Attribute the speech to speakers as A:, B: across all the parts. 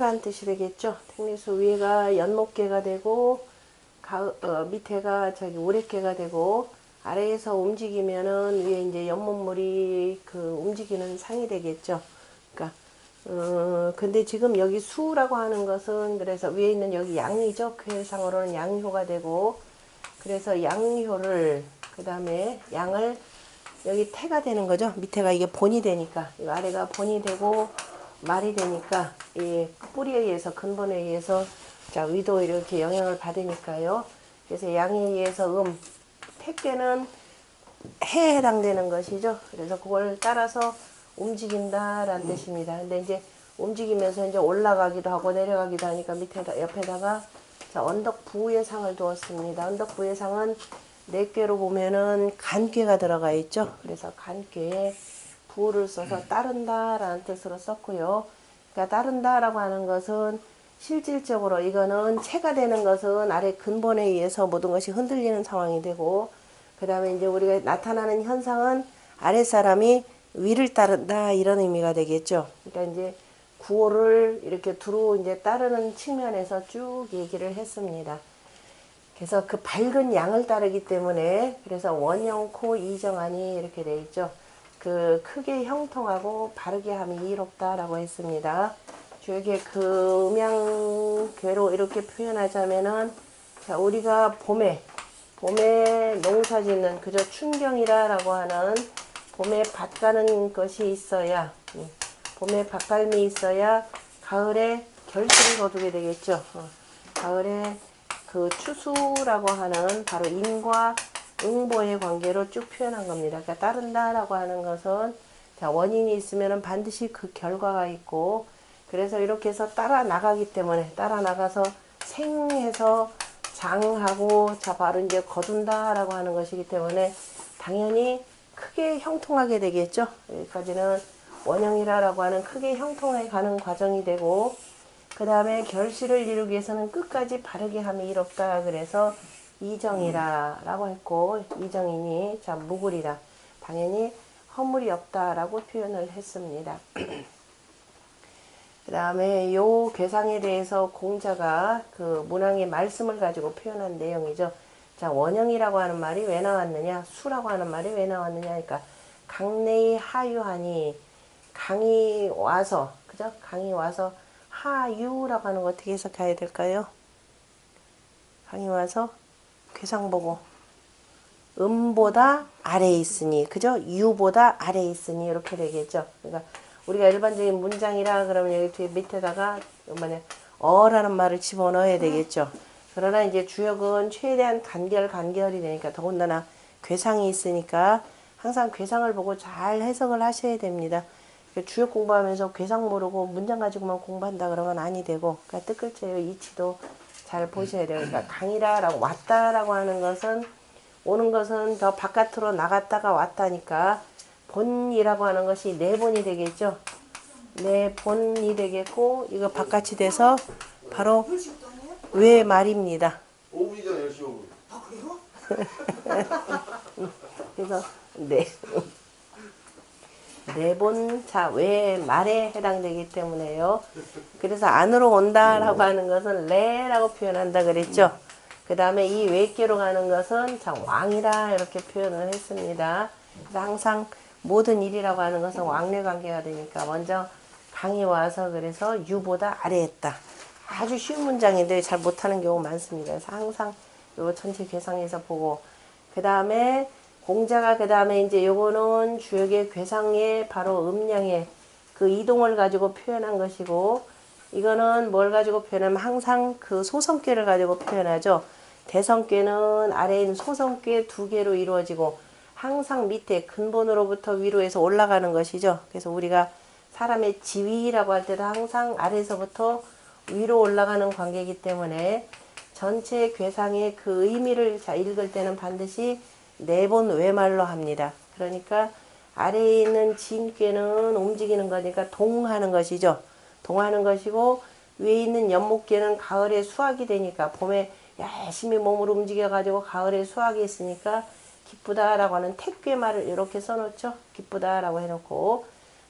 A: 라는 뜻이 되겠죠. 택리수 위에가 연목계가 되고 밑에가 저기 우레계가 되고 아래에서 움직이면은 위에 이제 연못물이 그 움직이는 상이 되겠죠. 그러니까 근데 지금 여기 수라고 하는 것은 그래서 위에 있는 여기 양이죠. 괴상으로는 양효가 되고 그래서 양효를 그 다음에 양을 여기 태가 되는 거죠. 밑에가 이게 본이 되니까 이 아래가 본이 되고 말이 되니까 이 뿌리에 의해서 근본에 의해서 자 위도 이렇게 영향을 받으니까요. 그래서 양에 의해서 택괴는 해에 해당되는 것이죠. 그래서 그걸 따라서 움직인다라는 뜻입니다. 근데 이제 움직이면서 이제 올라가기도 하고 내려가기도 하니까 밑에다 옆에다가 자 언덕 부의 상을 두었습니다. 언덕 부의 상은 네 꾀로 보면은 간꾀가 들어가 있죠. 그래서 간꾀에 부를 써서 따른다라는 뜻으로 썼고요. 그러니까 따른다라고 하는 것은 실질적으로 이거는 체가 되는 것은 아래 근본에 의해서 모든 것이 흔들리는 상황이 되고 그 다음에 이제 우리가 나타나는 현상은 아랫사람이 위를 따른다 이런 의미가 되겠죠. 그러니까 이제 구호를 이렇게 두루 이제 따르는 측면에서 쭉 얘기를 했습니다. 그래서 그 밝은 양을 따르기 때문에 그래서 원영코 이정하니 이렇게 돼 있죠. 그 크게 형통하고 바르게 함이 이롭다라고 했습니다. 저에게 그 음양괴로 이렇게 표현하자면은 자 우리가 봄에 농사 짓는 그저 춘경이라고 하는 봄에 밭 가는 것이 있어야 봄에 밭갈미 있어야 가을에 결실을 거두게 되겠죠. 가을에 그 추수라고 하는 바로 인과 응보의 관계로 쭉 표현한 겁니다. 그러니까 따른다라고 하는 것은 자 원인이 있으면 반드시 그 결과가 있고 그래서 이렇게 해서 따라 나가기 때문에 따라 나가서 생해서 장하고 자 바로 이제 거둔다라고 하는 것이기 때문에 당연히 크게 형통하게 되겠죠. 여기까지는 원형이라고 하는 크게 형통해 가는 과정이 되고 그 다음에 결실을 이루기 위해서는 끝까지 바르게 함이 이롭다. 그래서 이정이라 라고 했고 이정이니 자 무굴이라 당연히 허물이 없다 라고 표현을 했습니다. 그 다음에 요 괴상에 대해서 공자가 그 문왕의 말씀을 가지고 표현한 내용이죠. 자 원형이라고 하는 말이 왜 나왔느냐 수라고 하는 말이 왜 나왔느냐 그러니까 강내의 하유하니 강이 와서 그죠? 강이 와서 하유라고 하는 거 어떻게 해석해야 될까요? 강이 와서 괴상 보고 음보다 아래에 있으니 그죠? 유보다 아래에 있으니 이렇게 되겠죠. 그러니까 우리가 일반적인 문장이라 그러면 여기 뒤에 밑에다가 뭐냐 어라는 말을 집어넣어야 되겠죠. 그러나 이제 주역은 최대한 간결이 되니까 더군다나 괴상이 있으니까 항상 괴상을 보고 잘 해석을 하셔야 됩니다. 주역 공부하면서 괴상 모르고 문장 가지고만 공부한다 그러면 아니 되고 그러니까 뜻글자의 이치도 잘 보셔야 돼요. 그러니까 강이라라고 왔다라고 하는 것은 오는 것은 더 바깥으로 나갔다가 왔다니까 본이라고 하는 것이 내 본이 되겠죠. 내 본이 되겠고 이거 바깥이 돼서 바로 외 말입니다.
B: 5분이잖아 10시 5분.
C: 아 그래요?
A: 그래서 내본 자 외 말에 해당되기 때문에요. 그래서 안으로 온다라고 하는 것은 레라고 표현한다 그랬죠. 그 다음에 이 외께로 가는 것은 자 왕이라 이렇게 표현을 했습니다. 그래서 항상 모든 일이라고 하는 것은 왕래 관계가 되니까 먼저 강이 와서 그래서 유보다 아래에 있다. 아주 쉬운 문장인데 잘 못하는 경우 많습니다. 그래서 항상 요 전체 괴상에서 보고 그 다음에 공자가 그 다음에 이제 요거는 주역의 괴상의 바로 음양의 그 이동을 가지고 표현한 것이고 이거는 뭘 가지고 표현하면 항상 그 소성괴를 가지고 표현하죠. 대성괴는 아래에 있는 소성괴 두 개로 이루어지고 항상 밑에 근본으로부터 위로 해서 올라가는 것이죠. 그래서 우리가 사람의 지위라고 할 때도 항상 아래에서부터 위로 올라가는 관계이기 때문에 전체 괴상의 그 의미를 자 읽을 때는 반드시 내본 외말로 합니다. 그러니까 아래에 있는 진괴는 움직이는 거니까 동하는 것이죠. 동하는 것이고 위에 있는 연목괴는 가을에 수확이 되니까 봄에 열심히 몸을 움직여 가지고 가을에 수확이 있으니까 기쁘다라고 하는 택괴말을 이렇게 써놓죠. 기쁘다라고 해놓고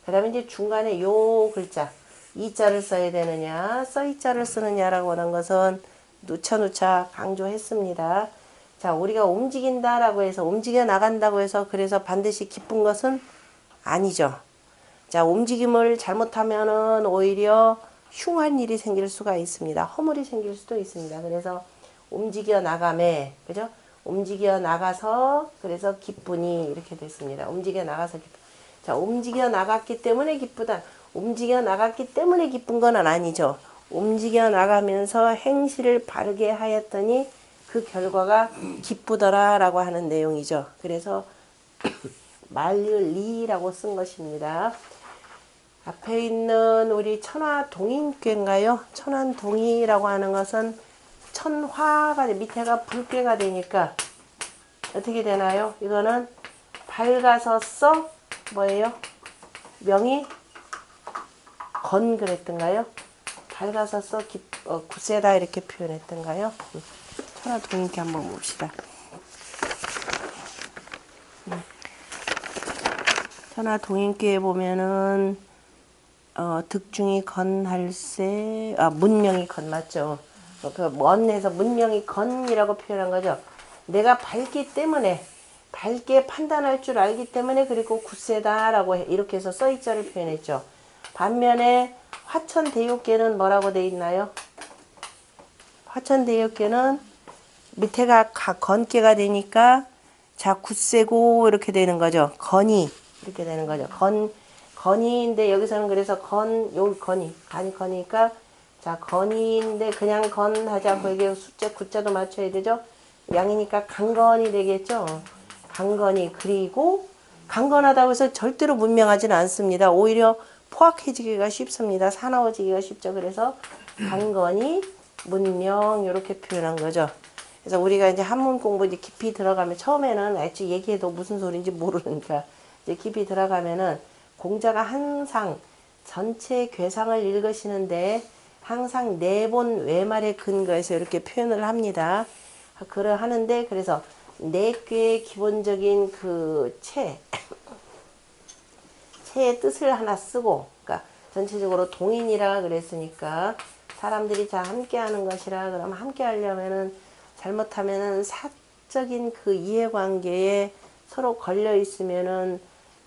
A: 그 다음에 이제 중간에 요 글자 이자를 써야 되느냐, 써이자를 쓰느냐라고 하는 것은 누차 강조했습니다. 자, 우리가 움직인다라고 해서, 움직여 나간다고 해서, 그래서 반드시 기쁜 것은 아니죠. 자, 움직임을 잘못하면은 오히려 흉한 일이 생길 수가 있습니다. 허물이 생길 수도 있습니다. 그래서 움직여 나가매, 그죠? 움직여 나가서, 그래서 기쁘니, 이렇게 됐습니다. 움직여 나가서 기쁘. 자, 움직여 나갔기 때문에 기쁘다. 움직여 나갔기 때문에 기쁜 건 아니죠. 움직여 나가면서 행실을 바르게 하였더니 그 결과가 기쁘더라라고 하는 내용이죠. 그래서 말리라고 쓴 것입니다. 앞에 있는 우리 천화동인꾀인가요? 천안동이라고 하는 것은 천화가 밑에가 불꾀가 되니까 어떻게 되나요? 이거는 밝아서 써 뭐예요? 명이 건 그랬던가요? 밝아서 써 굳세다 이렇게 표현했던가요? 천하동인께 한번 봅시다. 천하동인께 보면은 득중이 건할세 문명이 건 맞죠? 그 먼에서 문명이 건이라고 표현한 거죠. 내가 밝기 때문에 밝게 판단할 줄 알기 때문에 그리고 굳세다라고 이렇게 해서 써있자를 표현했죠. 반면에 화천대유께는 뭐라고 돼 있나요? 화천대유께는 밑에가 건께가 되니까 자 굳세고 이렇게 되는 거죠. 건이 이렇게 되는 거죠. 건이인데 여기서는 그래서 여기 건이니까 자 건이인데 그냥 건 하지 않고 이게 숫자 구자도 맞춰야 되죠. 양이니까 강건이 되겠죠. 강건이. 그리고 강건하다고 해서 절대로 문명하지는 않습니다. 오히려 포악해지기가 쉽습니다. 사나워지기가 쉽죠. 그래서 강건이 문명 이렇게 표현한 거죠. 그래서 우리가 이제 한문 공부 이제 깊이 들어가면 처음에는 애초에 얘기해도 무슨 소리인지 모르니까 이제 깊이 들어가면은 공자가 항상 전체 괴상을 읽으시는데 항상 내본 외말에 근거해서 이렇게 표현을 합니다. 하는데 그래서 내꾀의 기본적인 그 체의 뜻을 하나 쓰고, 그러니까 전체적으로 동인이라 그랬으니까 사람들이 다 함께 하는 것이라 그러면 함께 하려면은 잘못하면은 사적인 그 이해관계에 서로 걸려 있으면은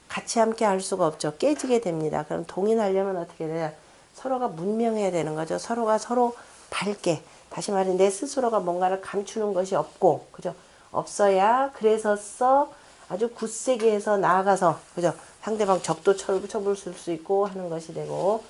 A: 같이 함께 할 수가 없죠. 깨지게 됩니다. 그럼 동인하려면 어떻게 돼요? 서로가 문명해야 되는 거죠. 서로가 서로 밝게. 다시 말해 내 스스로가 뭔가를 감추는 것이 없고, 그죠? 없어야 그래서 아주 굳세게 해서 나아가서, 그죠? 상대방 적도 쳐볼 수 있고 하는 것이 되고,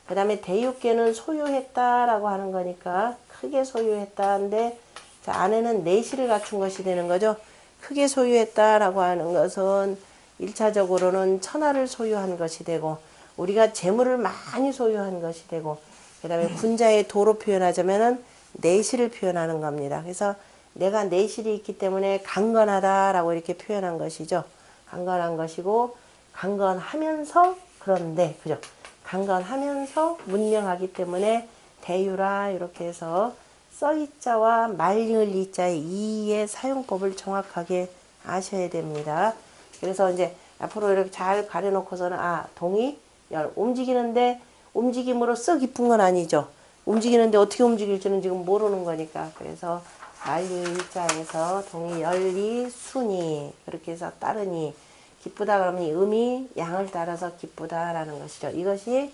A: 그 다음에 대육계는 소유했다라고 하는 거니까 크게 소유했다인데 자, 안에는 내실을 갖춘 것이 되는 거죠. 크게 소유했다라고 하는 것은 1차적으로는 천하를 소유한 것이 되고 우리가 재물을 많이 소유한 것이 되고 그 다음에 군자의 도로 표현하자면은 내실을 표현하는 겁니다. 그래서 내가 내실이 있기 때문에 강건하다라고 이렇게 표현한 것이죠. 강건한 것이고 강건하면서 그런데 그죠? 강건하면서 문명하기 때문에 대유라 이렇게 해서 써이자와 말리을 이자의 이의 사용법을 정확하게 아셔야 됩니다. 그래서 이제 앞으로 이렇게 잘 가려놓고서는 동이 열 움직이는데 움직임으로써 기쁜 건 아니죠. 움직이는데 어떻게 움직일지는 지금 모르는 거니까. 그래서 말리을 이자에서 동이 열리 순이 그렇게 해서 따르니 기쁘다 그러면 이 음이 양을 따라서 기쁘다라는 것이죠. 이것이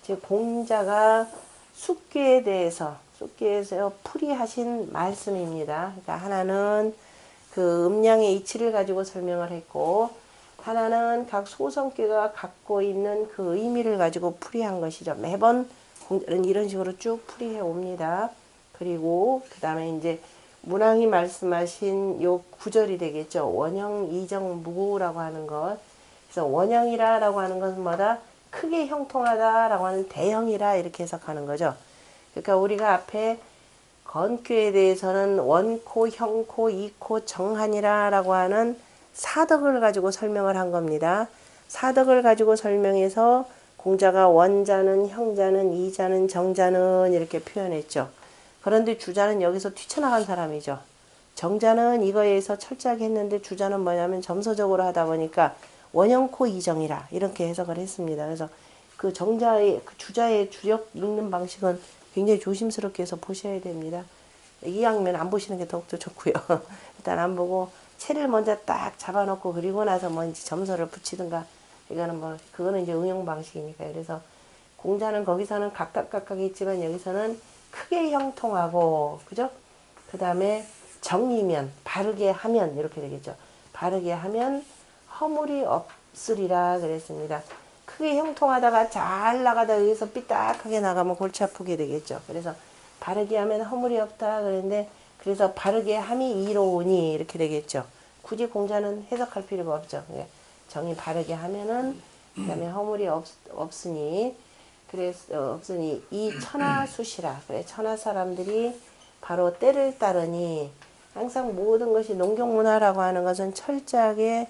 A: 지금 공자가 숙기에 대해서 풀이하신 말씀입니다. 그러니까 하나는 그 음양의 이치를 가지고 설명을 했고 하나는 각 소성계가 갖고 있는 그 의미를 가지고 풀이한 것이죠. 매번 공자는 이런 식으로 쭉 풀이해 옵니다. 그리고 그 다음에 이제 문왕이 말씀하신 요 구절이 되겠죠. 원형, 이정, 무구라고 하는 것. 그래서 원형이라고 하는 것은 뭐다? 크게 형통하다라고 하는 대형이라 이렇게 해석하는 거죠. 그러니까 우리가 앞에 건교에 대해서는 원코, 형코, 이코, 정한이라고 하는 사덕을 가지고 설명을 한 겁니다. 사덕을 가지고 설명해서 공자가 원자는, 형자는, 이자는, 정자는 이렇게 표현했죠. 그런데 주자는 여기서 뛰쳐나간 사람이죠. 정자는 이거에 의해서 철저하게 했는데 주자는 뭐냐면 점서적으로 하다 보니까 원형코 이정이라 이렇게 해석을 했습니다. 그래서 그 정자의 그 주자의 주력 읽는 방식은 굉장히 조심스럽게 해서 보셔야 됩니다. 이왕이면 안 보시는 게 더욱더 좋고요. 일단 안 보고 채를 먼저 딱 잡아놓고 그리고 나서 뭐 이제 점서를 붙이든가 이거는 뭐 그거는 이제 응용 방식이니까요. 그래서 공자는 거기서는 각각 있지만 여기서는 크게 형통하고 그죠? 그 다음에 정이면 바르게 하면 이렇게 되겠죠. 바르게 하면 허물이 없으리라 그랬습니다. 크게 형통하다가 잘 나가다 여기서 삐딱하게 나가면 골치 아프게 되겠죠. 그래서 바르게 하면 허물이 없다 그랬는데 그래서 바르게 함이 이로우니 이렇게 되겠죠. 굳이 공자는 해석할 필요가 없죠. 정이 바르게 하면은 그다음에 허물이 없으니 그래서 없으니 이 천하수시라 그래 천하 사람들이 바로 때를 따르니 항상 모든 것이 농경문화라고 하는 것은 철저하게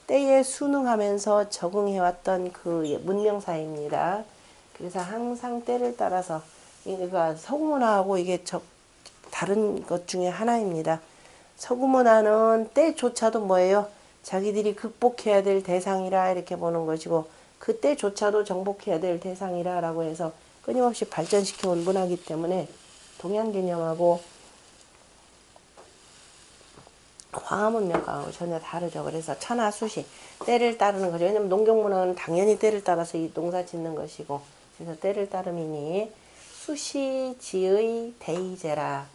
A: 때에 순응하면서 적응해왔던 그 문명사입니다. 그래서 항상 때를 따라서 그러니까 서구문화하고 이게 다른 것 중에 하나입니다. 서구문화는 때조차도 뭐예요? 자기들이 극복해야 될 대상이라 이렇게 보는 것이고 그 때조차도 정복해야 될 대상이라 라고 해서 끊임없이 발전시켜온 문화이기 때문에 동양 개념하고 황하문명하고 전혀 다르죠. 그래서 천하수시 때를 따르는 거죠. 왜냐면 농경문화는 당연히 때를 따라서 이 농사 짓는 것이고 그래서 때를 따름이니 수시지의 대의제라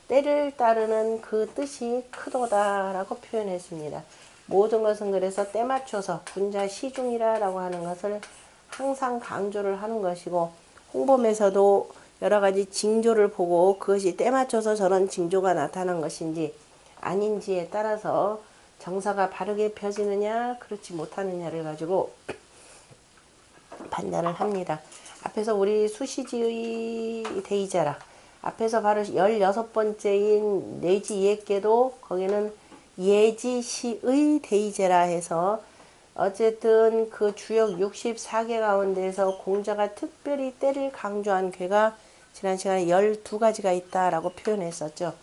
A: 때를 따르는 그 뜻이 크도다 라고 표현했습니다. 모든 것은 그래서 때 맞춰서 군자 시중이라 라고 하는 것을 항상 강조를 하는 것이고 홍범에서도 여러 가지 징조를 보고 그것이 때 맞춰서 저런 징조가 나타난 것인지 아닌지에 따라서 정사가 바르게 펴지느냐 그렇지 못하느냐를 가지고 판단을 합니다. 앞에서 우리 수시지의 대의자라 앞에서 바로 16번째인 내지예께도 거기는 예지시의 대의제라 해서 어쨌든 그 주역 64개 가운데서 공자가 특별히 때를 강조한 괴가 지난 시간에 12가지가 있다라고 표현했었죠.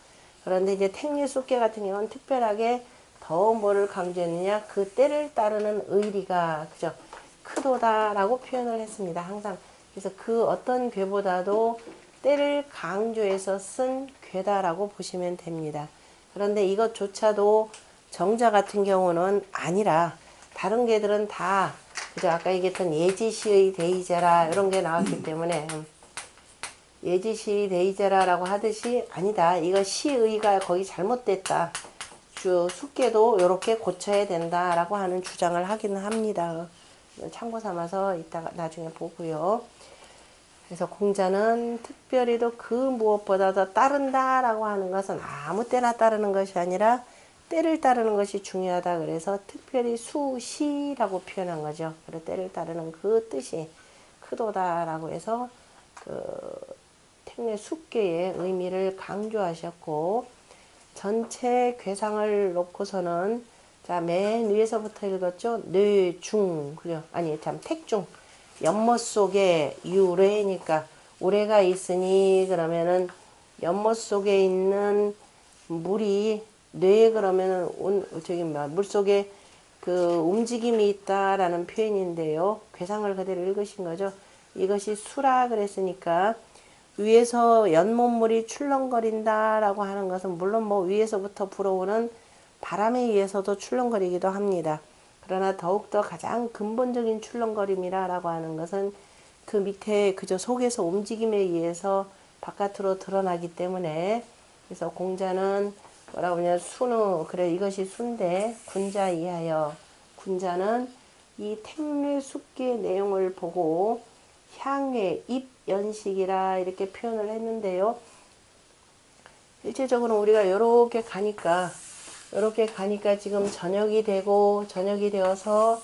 A: 그런데 이제 택례숙계 같은 경우는 특별하게 더 뭐를 강조했느냐 그 때를 따르는 의리가 그죠 크도다라고 표현을 했습니다. 항상 그래서 그 어떤 괴보다도 때를 강조해서 쓴 괴다라고 보시면 됩니다. 그런데 이것조차도 정자 같은 경우는 아니라 다른 괴들은 다 그죠 아까 얘기했던 예지시의 대의제라 이런 게 나왔기 때문에 예지시 대의제라라고 하듯이 아니다. 이거 시의가 거의 잘못됐다. 숙계도 이렇게 고쳐야 된다라고 하는 주장을 하기는 합니다. 참고 삼아서 이따가 나중에 보고요. 그래서 공자는 특별히도 그 무엇보다도 따른다라고 하는 것은 아무 때나 따르는 것이 아니라 때를 따르는 것이 중요하다. 그래서 특별히 수시라고 표현한 거죠. 그래서 때를 따르는 그 뜻이 크도다라고 해서 그 택례 숙계의 의미를 강조하셨고 전체 괴상을 놓고서는 자, 맨 위에서부터 읽었죠. 뇌중 그죠? 아니 참 택중 연못 속에 유래니까 우레가 있으니 그러면은 연못 속에 있는 물이 뇌 그러면은 저기 물 속에 그 움직임이 있다라는 표현인데요. 괴상을 그대로 읽으신 거죠. 이것이 수라 그랬으니까 위에서 연못물이 출렁거린다라고 하는 것은 물론 뭐 위에서부터 불어오는 바람에 의해서도 출렁거리기도 합니다. 그러나 더욱더 가장 근본적인 출렁거림이라고 하는 것은 그 밑에 그저 속에서 움직임에 의해서 바깥으로 드러나기 때문에 그래서 공자는 뭐라고 하냐 순우 그래 이것이 순대 군자 이하여 군자는 이 택례숙기의 내용을 보고 향회 입연식이라 이렇게 표현을 했는데요. 일체적으로 우리가 이렇게 가니까 지금 저녁이 되어서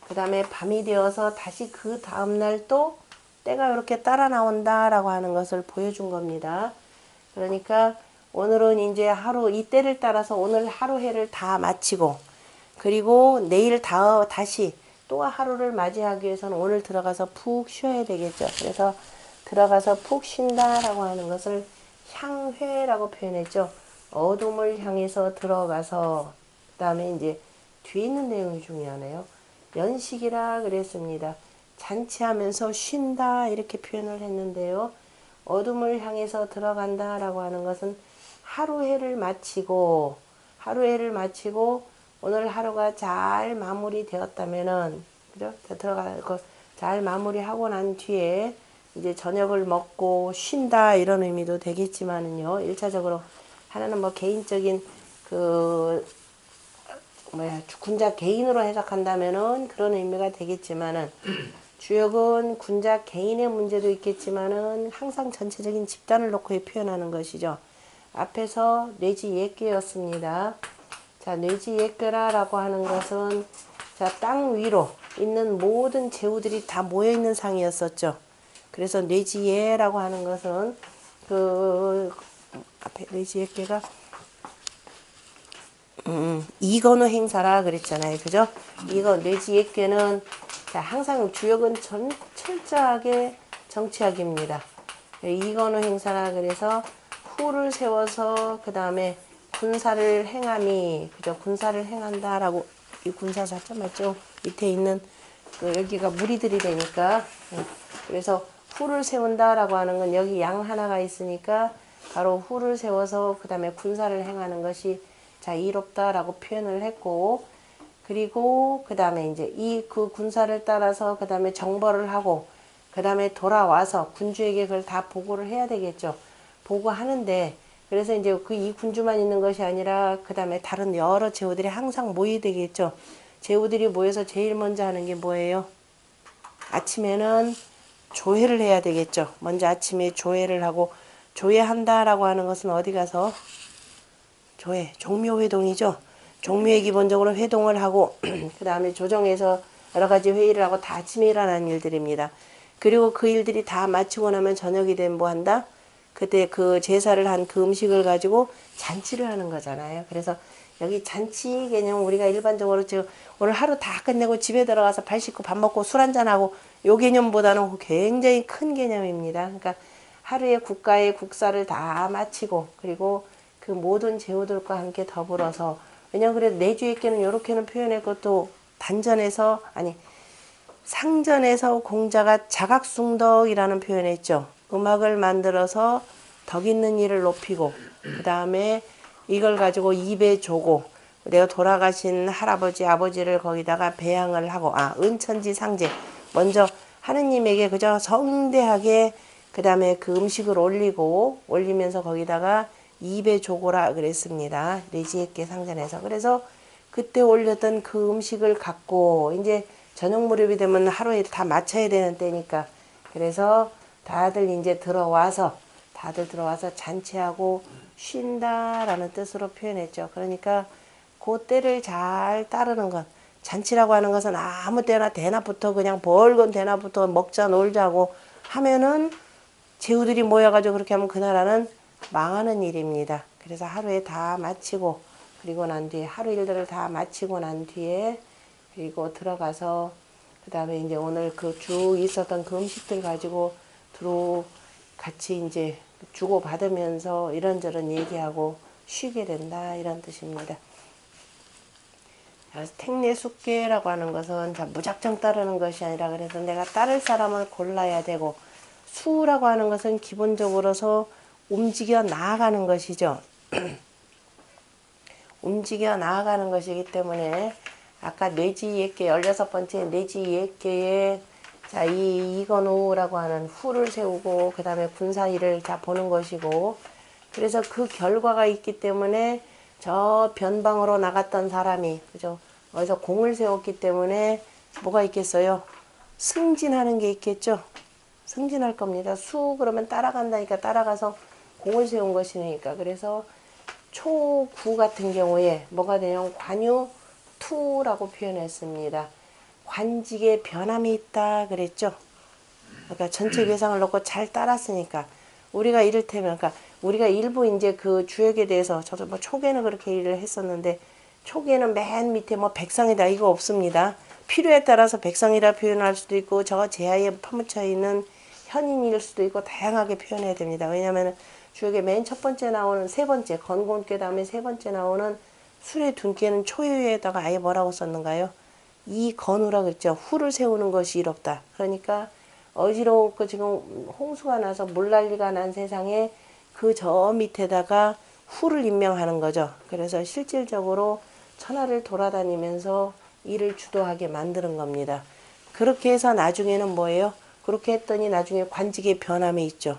A: 그 다음에 밤이 되어서 다시 그 다음날 또 때가 이렇게 따라 나온다라고 하는 것을 보여준 겁니다. 그러니까 오늘은 이제 하루 이 때를 따라서 오늘 하루 해를 다 마치고 그리고 내일 다시 또 하루를 맞이하기 위해서는 오늘 들어가서 푹 쉬어야 되겠죠. 그래서 들어가서 푹 쉰다라고 하는 것을 향회라고 표현했죠. 어둠을 향해서 들어가서 그 다음에 이제 뒤에 있는 내용이 중요하네요. 연식이라 그랬습니다. 잔치하면서 쉰다 이렇게 표현을 했는데요. 어둠을 향해서 들어간다 라고 하는 것은 하루해를 마치고 오늘 하루가 잘 마무리 되었다면은 그죠? 들어가고 잘 마무리하고 난 뒤에 이제 저녁을 먹고 쉰다 이런 의미도 되겠지만은요. 1차적으로 하나는 뭐 개인적인 그 군자 개인으로 해석한다면은 그런 의미가 되겠지만은 주역은 군자 개인의 문제도 있겠지만은 항상 전체적인 집단을 놓고 표현하는 것이죠. 앞에서 뇌지 옛괴였습니다. 자, 뇌지 옛괴라고 하는 것은 자, 땅 위로 있는 모든 제후들이 다 모여 있는 상이었었죠. 그래서 뇌지예라고 하는 것은 그 앞에 뇌지 옛괴가 이건우 행사라 그랬잖아요. 그죠? 이거 뇌지 옛괴는 자, 항상 주역은 철저하게 정치학입니다. 이건우 행사라 그래서 후를 세워서 그 다음에 군사를 행함이 그죠? 군사를 행한다라고 이 군사사죠 맞죠? 밑에 있는 그 여기가 무리들이 되니까 그래서 후를 세운다라고 하는 건 여기 양 하나가 있으니까 바로 후를 세워서 그 다음에 군사를 행하는 것이 자 이롭다라고 표현을 했고 그리고 그 다음에 이제 이 그 군사를 따라서 그 다음에 정벌을 하고 그 다음에 돌아와서 군주에게 그걸 다 보고를 해야 되겠죠. 보고하는데 그래서 이제 그 이 군주만 있는 것이 아니라 그 다음에 다른 여러 제후들이 항상 모여야 되겠죠. 제후들이 모여서 제일 먼저 하는 게 뭐예요? 아침에는 조회를 해야 되겠죠. 먼저 아침에 조회를 하고 조회한다라고 하는 것은 어디 가서 조회, 종묘회동이죠. 종묘에 기본적으로 회동을 하고 그 다음에 조정해서 여러 가지 회의를 하고 다 아침에 일어나는 일들입니다. 그리고 그 일들이 다 마치고 나면 저녁이 되면 뭐 한다? 그때 그 제사를 한 그 음식을 가지고 잔치를 하는 거잖아요. 그래서 여기 잔치 개념 우리가 일반적으로 지금 오늘 하루 다 끝내고 집에 들어가서 발 씻고 밥 먹고 술 한잔하고 요 개념보다는 굉장히 큰 개념입니다. 그러니까 하루에 국가의 국사를 다 마치고 그리고 그 모든 제후들과 함께 더불어서 왜냐면 그래도 내주액계는 요렇게는 표현했고 또 단전에서 아니 상전에서 공자가 자각숭덕이라는 표현을 했죠. 음악을 만들어서 덕 있는 일을 높이고 그 다음에 이걸 가지고 입에 조고 내가 돌아가신 할아버지 아버지를 거기다가 배양을 하고 은천지 상제 먼저 하느님에게 그저 성대하게 그 다음에 그 음식을 올리면서 거기다가 입에 조고라 그랬습니다. 내지액계 상전에서 그래서 그때 올렸던 그 음식을 갖고 이제 저녁 무렵이 되면 하루에 다 마쳐야 되는 때니까 그래서 다들 들어와서 잔치하고 쉰다라는 뜻으로 표현했죠. 그러니까 그 때를 잘 따르는 것. 잔치라고 하는 것은 아무 때나 대낮부터 그냥 벌건 대낮부터 먹자 놀자고 하면은 제후들이 모여가지고 그렇게 하면 그 나라는 망하는 일입니다. 그래서 하루에 다 마치고 그리고 난 뒤에 하루 일들을 다 마치고 난 뒤에 그리고 들어가서 그 다음에 이제 오늘 그 쭉 있었던 그 음식들 가지고 같이 이제 주고받으면서 이런저런 얘기하고 쉬게 된다 이런 뜻입니다. 택례숙계라고 하는 것은 무작정 따르는 것이 아니라 그래서 내가 따를 사람을 골라야 되고 수라고 하는 것은 기본적으로서 움직여 나아가는 것이죠. 움직여 나아가는 것이기 때문에 아까 뇌지예계 16번째 뇌지예계에 자, 이건우라고 하는 후를 세우고 그 다음에 군사일을 다 보는 것이고 그래서 그 결과가 있기 때문에 저 변방으로 나갔던 사람이 그죠? 어디서 공을 세웠기 때문에 뭐가 있겠어요? 승진하는 게 있겠죠? 승진할 겁니다. 수 그러면 따라간다니까 따라가서 공을 세운 것이니까 그래서 초구 같은 경우에 뭐가 되냐면 관유투라고 표현했습니다. 관직에 변함이 있다 그랬죠. 그러니까 전체 괴상을 놓고 잘 따랐으니까 우리가 이를테면 그러니까 우리가 일부 이제 그 주역에 대해서 저도 뭐 초계는 그렇게 일을 했었는데 초계는 맨 밑에 뭐 백성이다 이거 없습니다. 필요에 따라서 백성이라 표현할 수도 있고 저 제하에 파묻혀 있는 현인일 수도 있고 다양하게 표현해야 됩니다. 왜냐하면 주역에 맨 첫 번째 나오는 세 번째 건곤괴 다음에 세 번째 나오는 술의 둔괴는 초유에다가 아예 뭐라고 썼는가요? 이 건우라 그랬죠. 후를 세우는 것이 이롭다. 그러니까 어지럽고 지금 홍수가 나서 물난리가 난 세상에 그 저 밑에다가 후를 임명하는 거죠. 그래서 실질적으로 천하를 돌아다니면서 일을 주도하게 만드는 겁니다. 그렇게 해서 나중에는 뭐예요? 그렇게 했더니 나중에 관직의 변함이 있죠.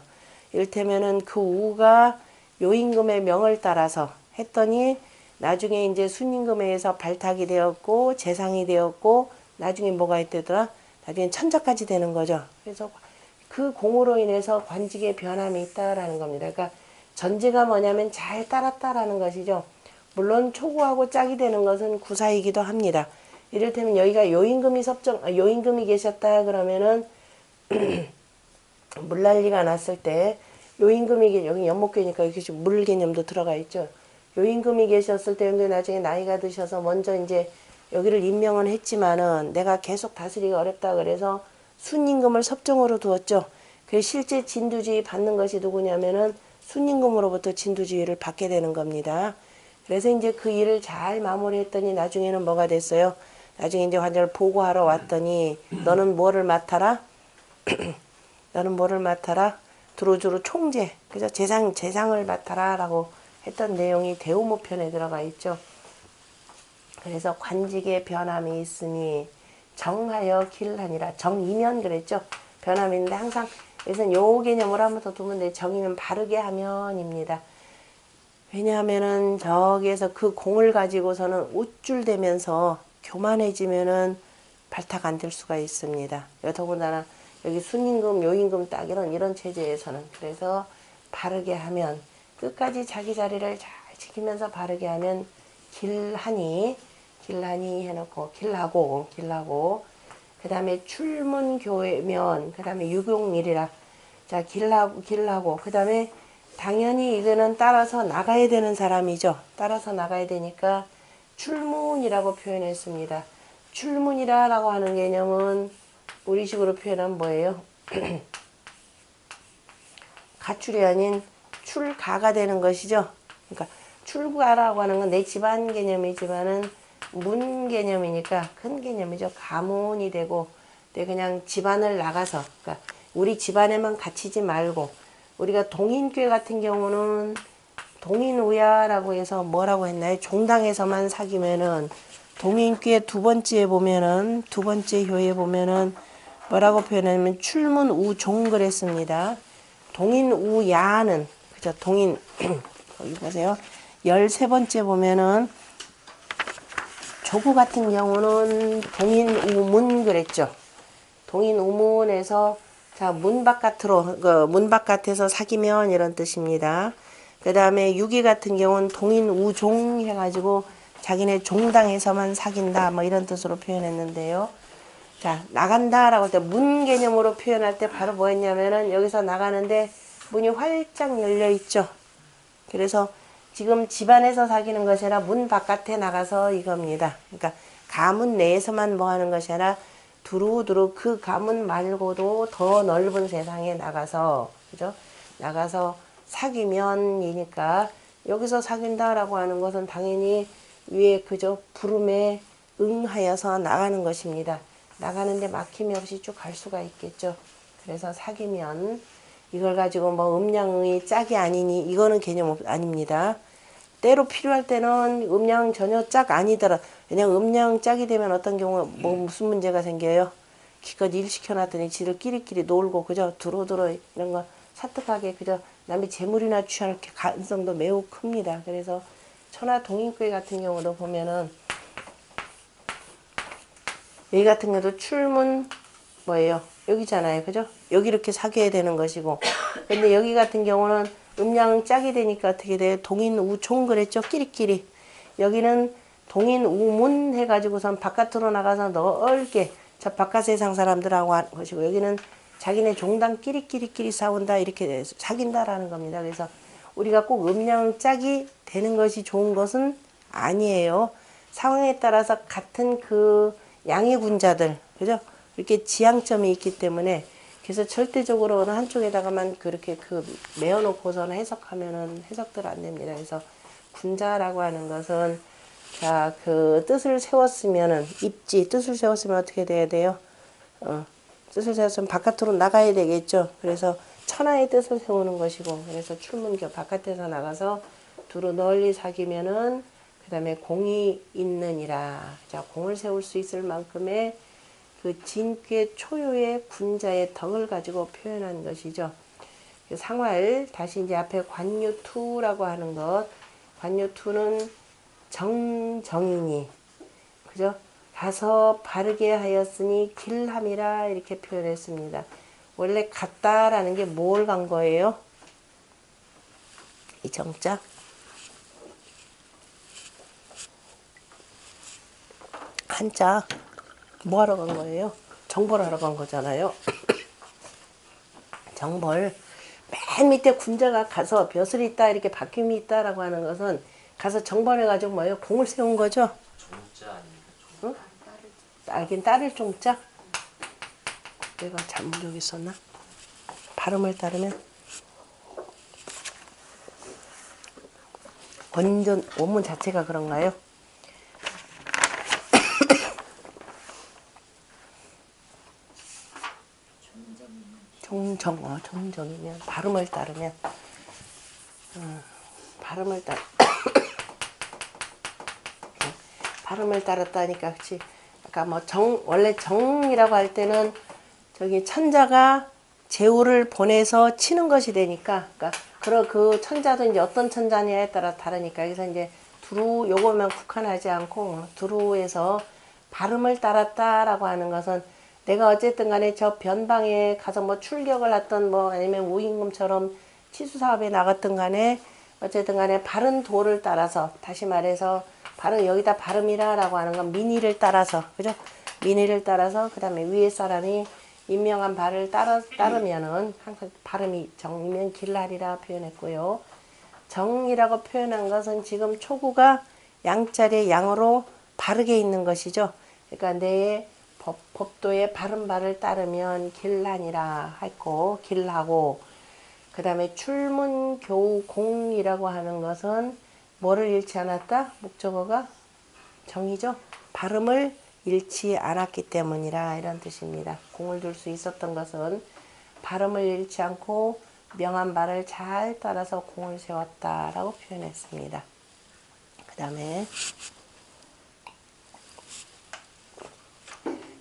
A: 이를테면은 그 우가 요임금의 명을 따라서 했더니 나중에 이제 순임금에 의해서 발탁이 되었고 재상이 되었고 나중에 뭐가 있더라? 나중에 천자까지 되는 거죠. 그래서 그 공으로 인해서 관직의 변함이 있다라는 겁니다. 그러니까 전제가 뭐냐면 잘 따랐다라는 것이죠. 물론 초구하고 짝이 되는 것은 구사이기도 합니다. 이를테면 여기가 요임금이 계셨다 그러면은 물난리가 났을 때 요임금이 여기 연목교니까 여기 물 개념도 들어가 있죠. 요임금이 계셨을 때 나중에 나이가 드셔서 먼저 이제 여기를 임명은 했지만은 내가 계속 다스리기 어렵다 그래서 순임금을 섭정으로 두었죠. 그 실제 진두지휘 받는 것이 누구냐면은 순임금으로부터 진두지휘를 받게 되는 겁니다. 그래서 이제 그 일을 잘 마무리했더니 나중에는 뭐가 됐어요? 나중에 이제 환자를 보고하러 왔더니 너는 뭐를 맡아라? 너는 뭐를 맡아라? 두루두루 총재, 그죠? 재상을 맡아라라고 했던 내용이 대우무편에 들어가 있죠. 그래서 관직의 변함이 있으니 정하여 길하니라. 정이면 그랬죠. 변함이 있는데 항상 그래서 요 개념을 한번 더 두면 돼. 정이면 바르게 하면입니다. 왜냐하면은 저기에서 그 공을 가지고서는 우쭐대면서 교만해지면은 발탁 안 될 수가 있습니다. 더군다나 여기 순임금, 요임금 딱 이런 체제에서는 그래서 바르게 하면 끝까지 자기 자리를 잘 지키면서 바르게 하면 길하니 해놓고 길하고 그 다음에 출문교회면 그 다음에 유경일이라 자 길하고 그 다음에 당연히 이거는 따라서 나가야 되는 사람이죠. 따라서 나가야 되니까 출문이라고 표현했습니다. 출문이라고 하는 개념은 우리식으로 표현하면 뭐예요? 가출이 아닌 출가가 되는 것이죠. 그러니까 출가라고 하는 건 내 집안 개념이지만은 문 개념이니까 큰 개념이죠. 가문이 되고 내 그냥 집안을 나가서 그러니까 우리 집안에만 갇히지 말고 우리가 동인교회 같은 경우는 동인우야라고 해서 뭐라고 했나요? 종당에서만 사귀면은 동인교회 두 번째 효에 보면은 뭐라고 표현하냐면 출문우종 그랬습니다. 동인우야는 그죠? 거기 보세요. 13번째 보면은 조구 같은 경우는 동인우문 그랬죠. 동인우문에서 자, 문 바깥에서 사귀면 이런 뜻입니다. 그 다음에 유기 같은 경우는 동인우종 해가지고 자기네 종당에서만 사귄다 뭐 이런 뜻으로 표현했는데요. 자, 나간다라고 할 때 문 개념으로 표현할 때 바로 뭐 했냐면은 여기서 나가는데 문이 활짝 열려 있죠. 그래서 지금 집안에서 사귀는 것이 아니라 문 바깥에 나가서 이겁니다. 그러니까 가문 내에서만 뭐 하는 것이 아니라 두루두루 그 가문 말고도 더 넓은 세상에 나가서 그죠? 나가서 사귀면이니까 여기서 사귄다라고 하는 것은 당연히 위에 그저 부름에 응하여서 나가는 것입니다. 나가는데 막힘이 없이 쭉 갈 수가 있겠죠. 그래서 사귀면 이걸 가지고 뭐 음양의 짝이 아니니 이거는 개념 아닙니다. 때로 필요할 때는 음양 전혀 짝 아니더라. 그냥 음양 짝이 되면 어떤 경우 뭐 무슨 문제가 생겨요? 기껏 일 시켜놨더니 지들 끼리끼리 놀고 그죠? 두루두루 이런 거 사특하게 그저 남의 재물이나 취할 가능성도 매우 큽니다. 그래서 천하 동인교회 같은 경우도 보면은 여기 같은 경우도 출문 뭐예요? 여기잖아요. 그죠? 여기 이렇게 사귀어야 되는 것이고 근데 여기 같은 경우는 음양 짝이 되니까 어떻게 돼요? 동인우총 그랬죠? 끼리끼리 여기는 동인우문 해가지고선 바깥으로 나가서 넓게 저 바깥 세상 사람들하고 하는 것이고 여기는 자기네 종당 끼리끼리 싸운다 이렇게 사귄다라는 겁니다. 그래서 우리가 꼭 음양 짝이 되는 것이 좋은 것은 아니에요. 상황에 따라서 같은 그 양의 군자들 그죠? 이렇게 지향점이 있기 때문에 그래서 절대적으로는 한쪽에다가만 그렇게 메어놓고서는 해석하면은 해석들 안 됩니다. 그래서 군자라고 하는 것은 자, 그 뜻을 세웠으면은 입지 뜻을 세웠으면 어떻게 돼야 돼요? 뜻을 세웠으면 바깥으로 나가야 되겠죠. 그래서 천하의 뜻을 세우는 것이고, 그래서 출문교 바깥에서 나가서 두루 널리 사귀면은 그 다음에 공이 있느니라. 자, 공을 세울 수 있을 만큼의 그 진귀 초유의 군자의 덕을 가지고 표현한 것이죠. 그 상활 다시 이제 앞에 관유투라고 하는 것, 관유투는 정정이니, 그죠? 가서 바르게 하였으니 길함이라 이렇게 표현했습니다. 원래 갔다라는 게 뭘 간 거예요? 이 정자. 한자 뭐 하러 간 거예요? 정벌 하러 간 거잖아요. 정벌. 맨 밑에 군자가 가서 벼슬이 있다 이렇게 바뀜이 있다라고 하는 것은 가서 정벌해가지고 뭐예요? 공을 세운 거죠.
B: 종자 아닙니까?
A: 응? 알긴 따를 종자. 내가 잘못 여기 썼나? 발음을 따르면 완전 원문 자체가 그런가요? 종정이면 발음을 따르면 발음을 따 발음을 따랐다니까 그치? 아까 뭐 원래 정이라고 할 때는 저기 천자가 제우를 보내서 치는 것이 되니까 그러니까 그 천자도 이제 어떤 천자냐에 따라 다르니까 여기서 이제 두루 요거만 국한하지 않고 두루에서 발음을 따랐다라고 하는 것은 내가 어쨌든 간에 저 변방에 가서 뭐 출격을 했던 뭐 아니면 우임금처럼 치수사업에 나갔던 간에 어쨌든 간에 바른 도를 따라서 다시 말해서 바로 여기다 발음이라고 하는 건 민의를 따라서 그죠? 민의를 따라서 그 다음에 위에 사람이 임명한 바를 따르면은 항상 발음이 정이면 길라리라 표현했고요. 정이라고 표현한 것은 지금 초구가 양자리에 양으로 바르게 있는 것이죠. 그러니까 내 법도의 바른 바를 따르면 길라니라 했고 길하고 그 다음에 출문교공이라고 하는 것은 뭐를 잃지 않았다? 목적어가 정이죠. 발음을 잃지 않았기 때문이라 이런 뜻입니다. 공을 둘 수 있었던 것은 발음을 잃지 않고 명한 바를 잘 따라서 공을 세웠다라고 표현했습니다. 그 다음에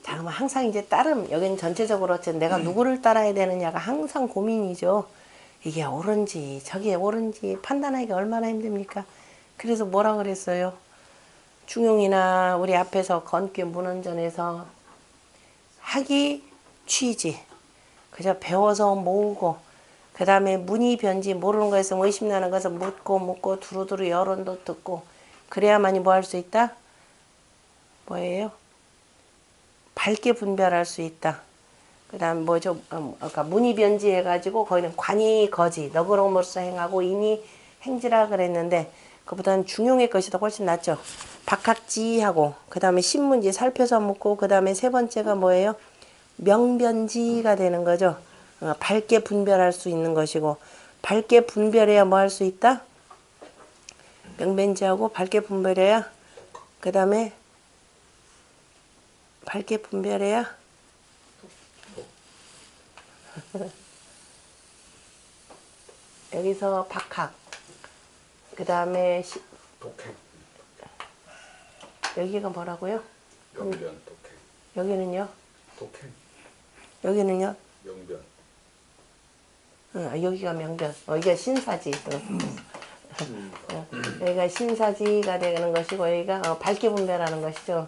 A: 자, 그럼 항상 이제 따름 여기는 전체적으로 내가 누구를 따라야 되느냐가 항상 고민이죠. 이게 옳은지 저게 옳은지 판단하기가 얼마나 힘듭니까? 그래서 뭐라 그랬어요? 중용이나 우리 앞에서 건괴 문헌전에서 학이 취지 그저 배워서 모으고 그 다음에 문의 변지 모르는 거에서 의심나는 것을 묻고 두루두루 여론도 듣고 그래야만이 뭐 할 수 있다? 뭐예요? 밝게 분별할 수 있다. 그 다음 뭐죠? 아까 문의 변지 해가지고 거기는 관이 거지 너그러움으로써 행하고 인이 행지라 그랬는데 그보다는 중용의 것이 더 훨씬 낫죠. 박학지하고 그 다음에 신문지 살펴서 묻고 그 다음에 세 번째가 뭐예요? 명변지가 되는 거죠. 밝게 분별할 수 있는 것이고 밝게 분별해야 뭐 할 수 있다? 명변지하고 밝게 분별해야 그 다음에 밝게 분별해야 여기서 박학 그 다음에
C: 독행.
A: 여기가 뭐라고요?
C: 명변 독행.
A: 여기는요?
C: 독행.
A: 여기는요?
C: 명변.
A: 여기가 명변. 여기가 신사지. 여기가 신사지가 되는 것이고 여기가 밝게 분별하는 것이죠.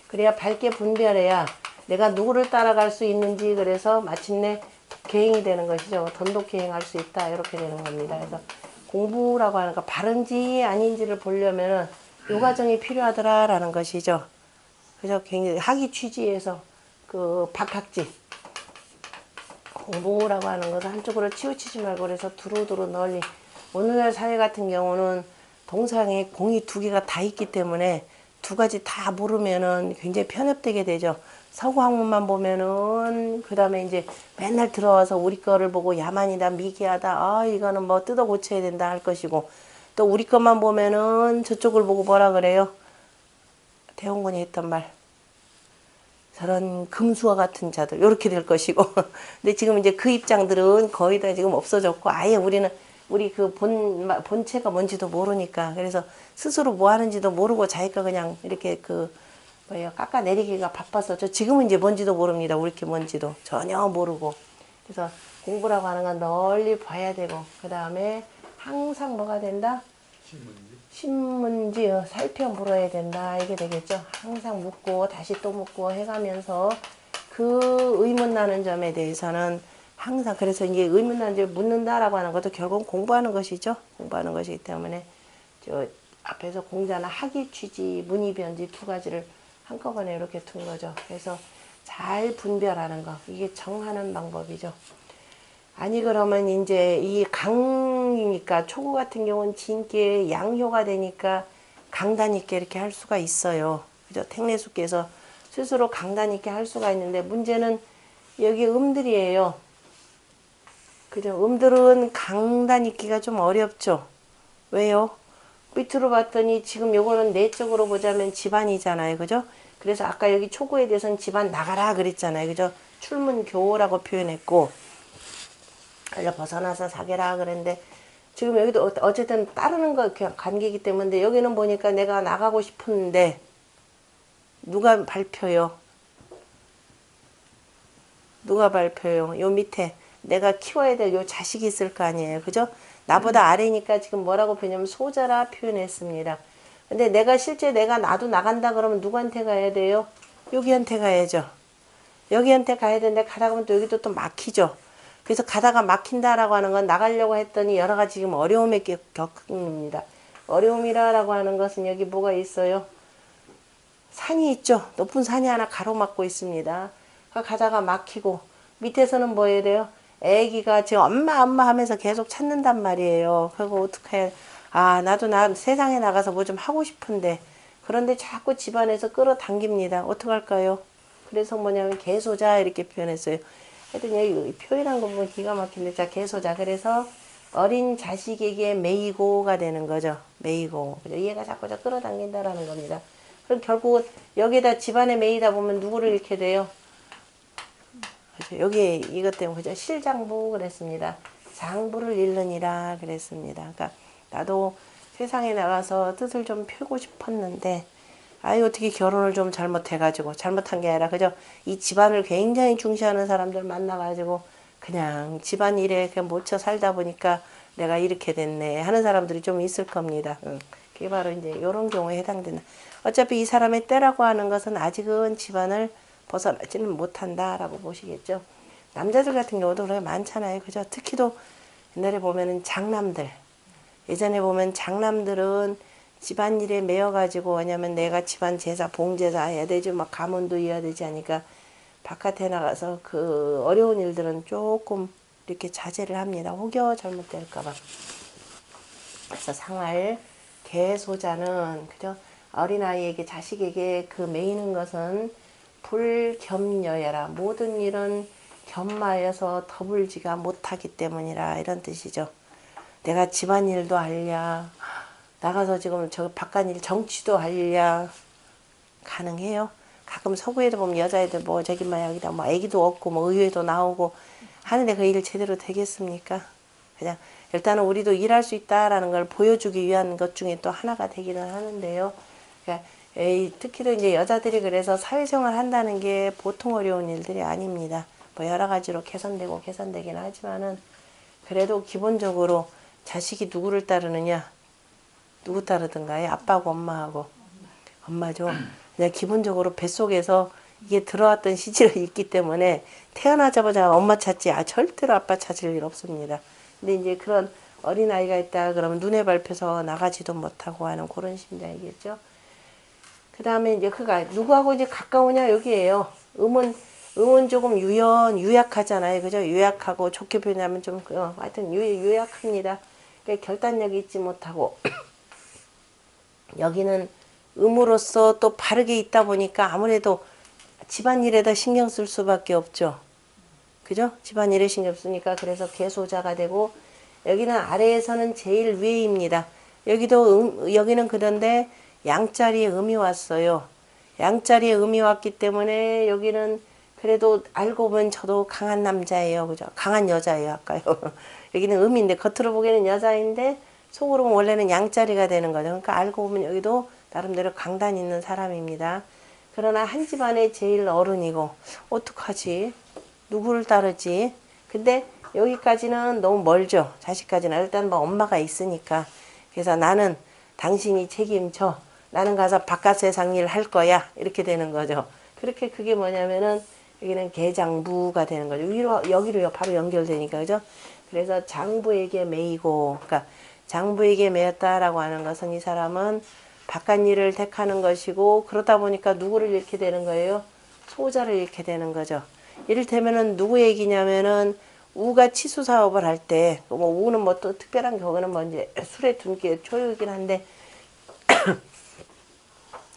A: 그래야 밝게 분별해야 내가 누구를 따라갈 수 있는지 그래서 마침내 독행이 되는 것이죠. 돈독행할 수 있다 이렇게 되는 겁니다. 그래서 공부라고 하는 거 바른지 아닌지를 보려면은 요 과정이 필요하더라라는 것이죠. 그래서 굉장히 학위 취지에서 그 박학지 공부라고 하는 것을 한쪽으로 치우치지 말고 그래서 두루두루 널리 오늘날 사회 같은 경우는 동상에 공이 두 개가 다 있기 때문에 두 가지 다 모르면은 굉장히 편협되게 되죠. 서구학문만 보면은 그 다음에 이제 맨날 들어와서 우리 거를 보고 야만이다 미개하다 이거는 뭐 뜯어 고쳐야 된다 할 것이고 또 우리 것만 보면은 저쪽을 보고 뭐라 그래요? 대원군이 했던 말. 저런 금수와 같은 자들 이렇게 될 것이고 근데 지금 이제 그 입장들은 거의 다 지금 없어졌고 아예 우리는 우리 그 본체가 뭔지도 모르니까 그래서 스스로 뭐 하는지도 모르고 자기가 그냥 이렇게 그 뭐예요 깎아내리기가 바빠서 저 지금은 이제 뭔지도 모릅니다. 우리 게 뭔지도 전혀 모르고 그래서 공부라고 하는 건 널리 봐야 되고 그 다음에 항상 뭐가 된다? 신문지 살펴 물어야 된다 이게 되겠죠. 항상 묻고 다시 또 묻고 해가면서 그 의문 나는 점에 대해서는 항상 그래서 이제 의문 나는 점 묻는다라고 하는 것도 결국 공부하는 것이죠. 공부하는 것이기 때문에 저 앞에서 공자나 학이 취지 문이 변지 두 가지를 한꺼번에 이렇게 둔 거죠. 그래서 잘 분별하는 거 이게 정하는 방법이죠. 아니 그러면 이제 이 강이니까 초구 같은 경우는 진께 양효가 되니까 강단 있게 이렇게 할 수가 있어요. 그죠? 택례수께서 스스로 강단 있게 할 수가 있는데 문제는 여기 음들이에요. 그죠? 음들은 강단 있기가 좀 어렵죠. 왜요? 밑으로 봤더니 지금 요거는 내적으로 보자면 집안이잖아요. 그죠? 그래서 아까 여기 초구에 대해서는 집안 나가라 그랬잖아요. 그죠? 출문교라고 표현했고 알려 벗어나서 사계라 그랬는데 지금 여기도 어쨌든 따르는 거 그냥 관계이기 때문에 여기는 보니까 내가 나가고 싶은데 누가 발표요? 누가 발표요? 요 밑에 내가 키워야 될 요 자식이 있을 거 아니에요. 그죠? 나보다 아래니까 지금 뭐라고 표현하면 소자라 표현했습니다. 근데 내가 실제 나도 나간다 그러면 누구한테 가야 돼요? 여기한테 가야죠. 여기한테 가야 되는데 가다 보면 또 여기도 또 막히죠. 그래서 가다가 막힌다라고 하는 건 나가려고 했더니 여러 가지 지금 어려움에 겪습니다. 어려움이라고 하는 것은 여기 뭐가 있어요? 산이 있죠. 높은 산이 하나 가로막고 있습니다. 가다가 막히고 밑에서는 뭐 해야 돼요? 애기가 지금 엄마 하면서 계속 찾는단 말이에요. 그거 어떡해. 나도 세상에 나가서 뭐 좀 하고 싶은데 그런데 자꾸 집안에서 끌어당깁니다. 어떡할까요? 그래서 뭐냐면 개소자 이렇게 표현했어요. 하여튼 여기 표현한 거 보면 기가 막힌데 자 개소자 그래서 어린 자식에게 매이고가 되는 거죠. 매이고 그죠? 얘가 자꾸 끌어당긴다라는 겁니다. 그럼 결국은 여기다 집안에 매이다 보면 누구를 잃게 돼요? 그죠? 여기 이것 때문에 그죠? 실장부 그랬습니다. 장부를 잃느니라 그랬습니다. 그러니까 나도 세상에 나가서 뜻을 좀 펴고 싶었는데 어떻게 결혼을 좀 잘못해가지고 잘못한 게 아니라 그죠? 이 집안을 굉장히 중시하는 사람들 만나가지고 그냥 집안일에 그냥 묻혀 살다 보니까 내가 이렇게 됐네 하는 사람들이 좀 있을 겁니다. 그게 바로 이제 이런 경우에 해당된다. 어차피 이 사람의 때라고 하는 것은 아직은 집안을 벗어나지는 못한다라고 보시겠죠. 남자들 같은 경우도 그렇게 많잖아요. 그죠? 특히도 옛날에 보면은 장남들 예전에 보면 장남들은 집안일에 매여가지고 왜냐면 내가 집안 제사 봉제사 해야 되죠. 막 가문도 이어야 되지 않으니까 바깥에 나가서 그 어려운 일들은 조금 이렇게 자제를 합니다. 혹여 잘못될까봐. 그래서 상할 개소자는 그죠? 어린아이에게 자식에게 그 매이는 것은 불겸여야라 모든 일은 겸하여서 더불지가 못하기 때문이라 이런 뜻이죠. 내가 집안일도 하랴 나가서 지금 저 바깥일 정치도 하랴 가능해요? 가끔 서구에도 보면 여자애들 뭐 저기 막 여기다 뭐 애기도 없고 뭐 의회도 나오고 하는데 그 일 제대로 되겠습니까? 그냥 일단은 우리도 일할 수 있다라는 걸 보여주기 위한 것 중에 또 하나가 되기는 하는데요. 그러니까 특히도 이제 여자들이 그래서 사회생활 한다는 게 보통 어려운 일들이 아닙니다. 뭐 여러 가지로 개선되긴 하지만은 그래도 기본적으로 자식이 누구를 따르느냐? 누구 따르든가요? 아빠하고 엄마하고. 엄마죠. 그냥 기본적으로 뱃속에서 이게 들어왔던 시절이 있기 때문에 태어나자마자 엄마 찾지 절대로 아빠 찾을 일 없습니다. 근데 이제 그런 어린아이가 있다 그러면 눈에 밟혀서 나가지도 못하고 하는 그런 심정이겠죠. 그 다음에 이제 그가 누구하고 이제 가까우냐 여기에요. 음은 조금 유약하잖아요. 그죠? 유약하고 좋게 표현하면 좀 하여튼 유약합니다. 그러니까 결단력이 있지 못하고 여기는 음으로써 또 바르게 있다 보니까 아무래도 집안일에다 신경 쓸 수밖에 없죠. 그죠? 집안일에 신경 쓰니까 그래서 개소자가 되고 여기는 아래에서는 제일 위에입니다. 여기는 그런데 양자리에 음이 왔어요. 양자리에 음이 왔기 때문에 여기는 그래도 알고 보면 저도 강한 남자예요. 그죠? 강한 여자예요. 아까요. 여기는 음인데 겉으로 보기에는 여자인데 속으로는 원래는 양자리가 되는 거죠. 그러니까 알고 보면 여기도 나름대로 강단 있는 사람입니다. 그러나 한 집안의 제일 어른이고 어떡하지? 누구를 따르지? 근데 여기까지는 너무 멀죠. 자식까지는. 일단 뭐 엄마가 있으니까. 그래서 나는 당신이 책임져. 나는 가서 바깥 세상 일 할 거야. 이렇게 되는 거죠. 그렇게 그게 뭐냐면은 여기는 계장부가 되는 거죠. 위로 여기로 바로 연결되니까 그죠? 그래서 장부에게 매이고, 그러니까 장부에게 매였다라고 하는 것은 이 사람은 바깥 일을 택하는 것이고 그러다 보니까 누구를 잃게 되는 거예요? 소자를 잃게 되는 거죠. 이를테면은 누구 얘기냐면은 우가 치수 사업을 할 때, 뭐 우는 뭐 또 특별한 경우는 뭐 이제 술에 둔게 초유이긴 한데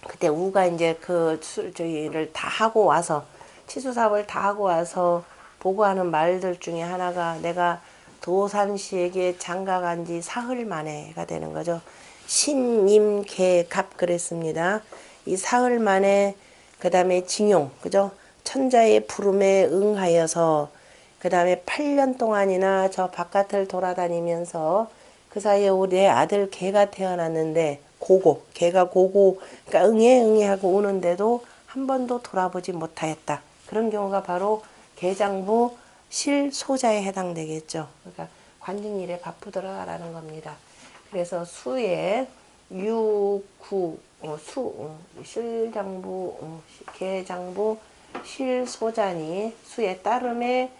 A: 그때 우가 이제 그 저기를 다 하고 와서 치수 사업을 다 하고 와서 보고하는 말들 중에 하나가 내가 도산시에게 장가간 지 사흘 만에가 되는 거죠. 신임계갑 그랬습니다. 이 사흘 만에 그 다음에 징용 그죠? 천자의 부름에 응하여서 그 다음에 8년 동안이나 저 바깥을 돌아다니면서 그 사이에 우리 아들 개가 태어났는데 개가 고고 그러니까 응애 하고 오는데도 한 번도 돌아보지 못하였다. 그런 경우가 바로 계장부 실소자에 해당되겠죠. 그러니까 관직일에 바쁘더라라는 겁니다. 그래서 수에 유구 실장부 계장부 실소자니 수에 따름에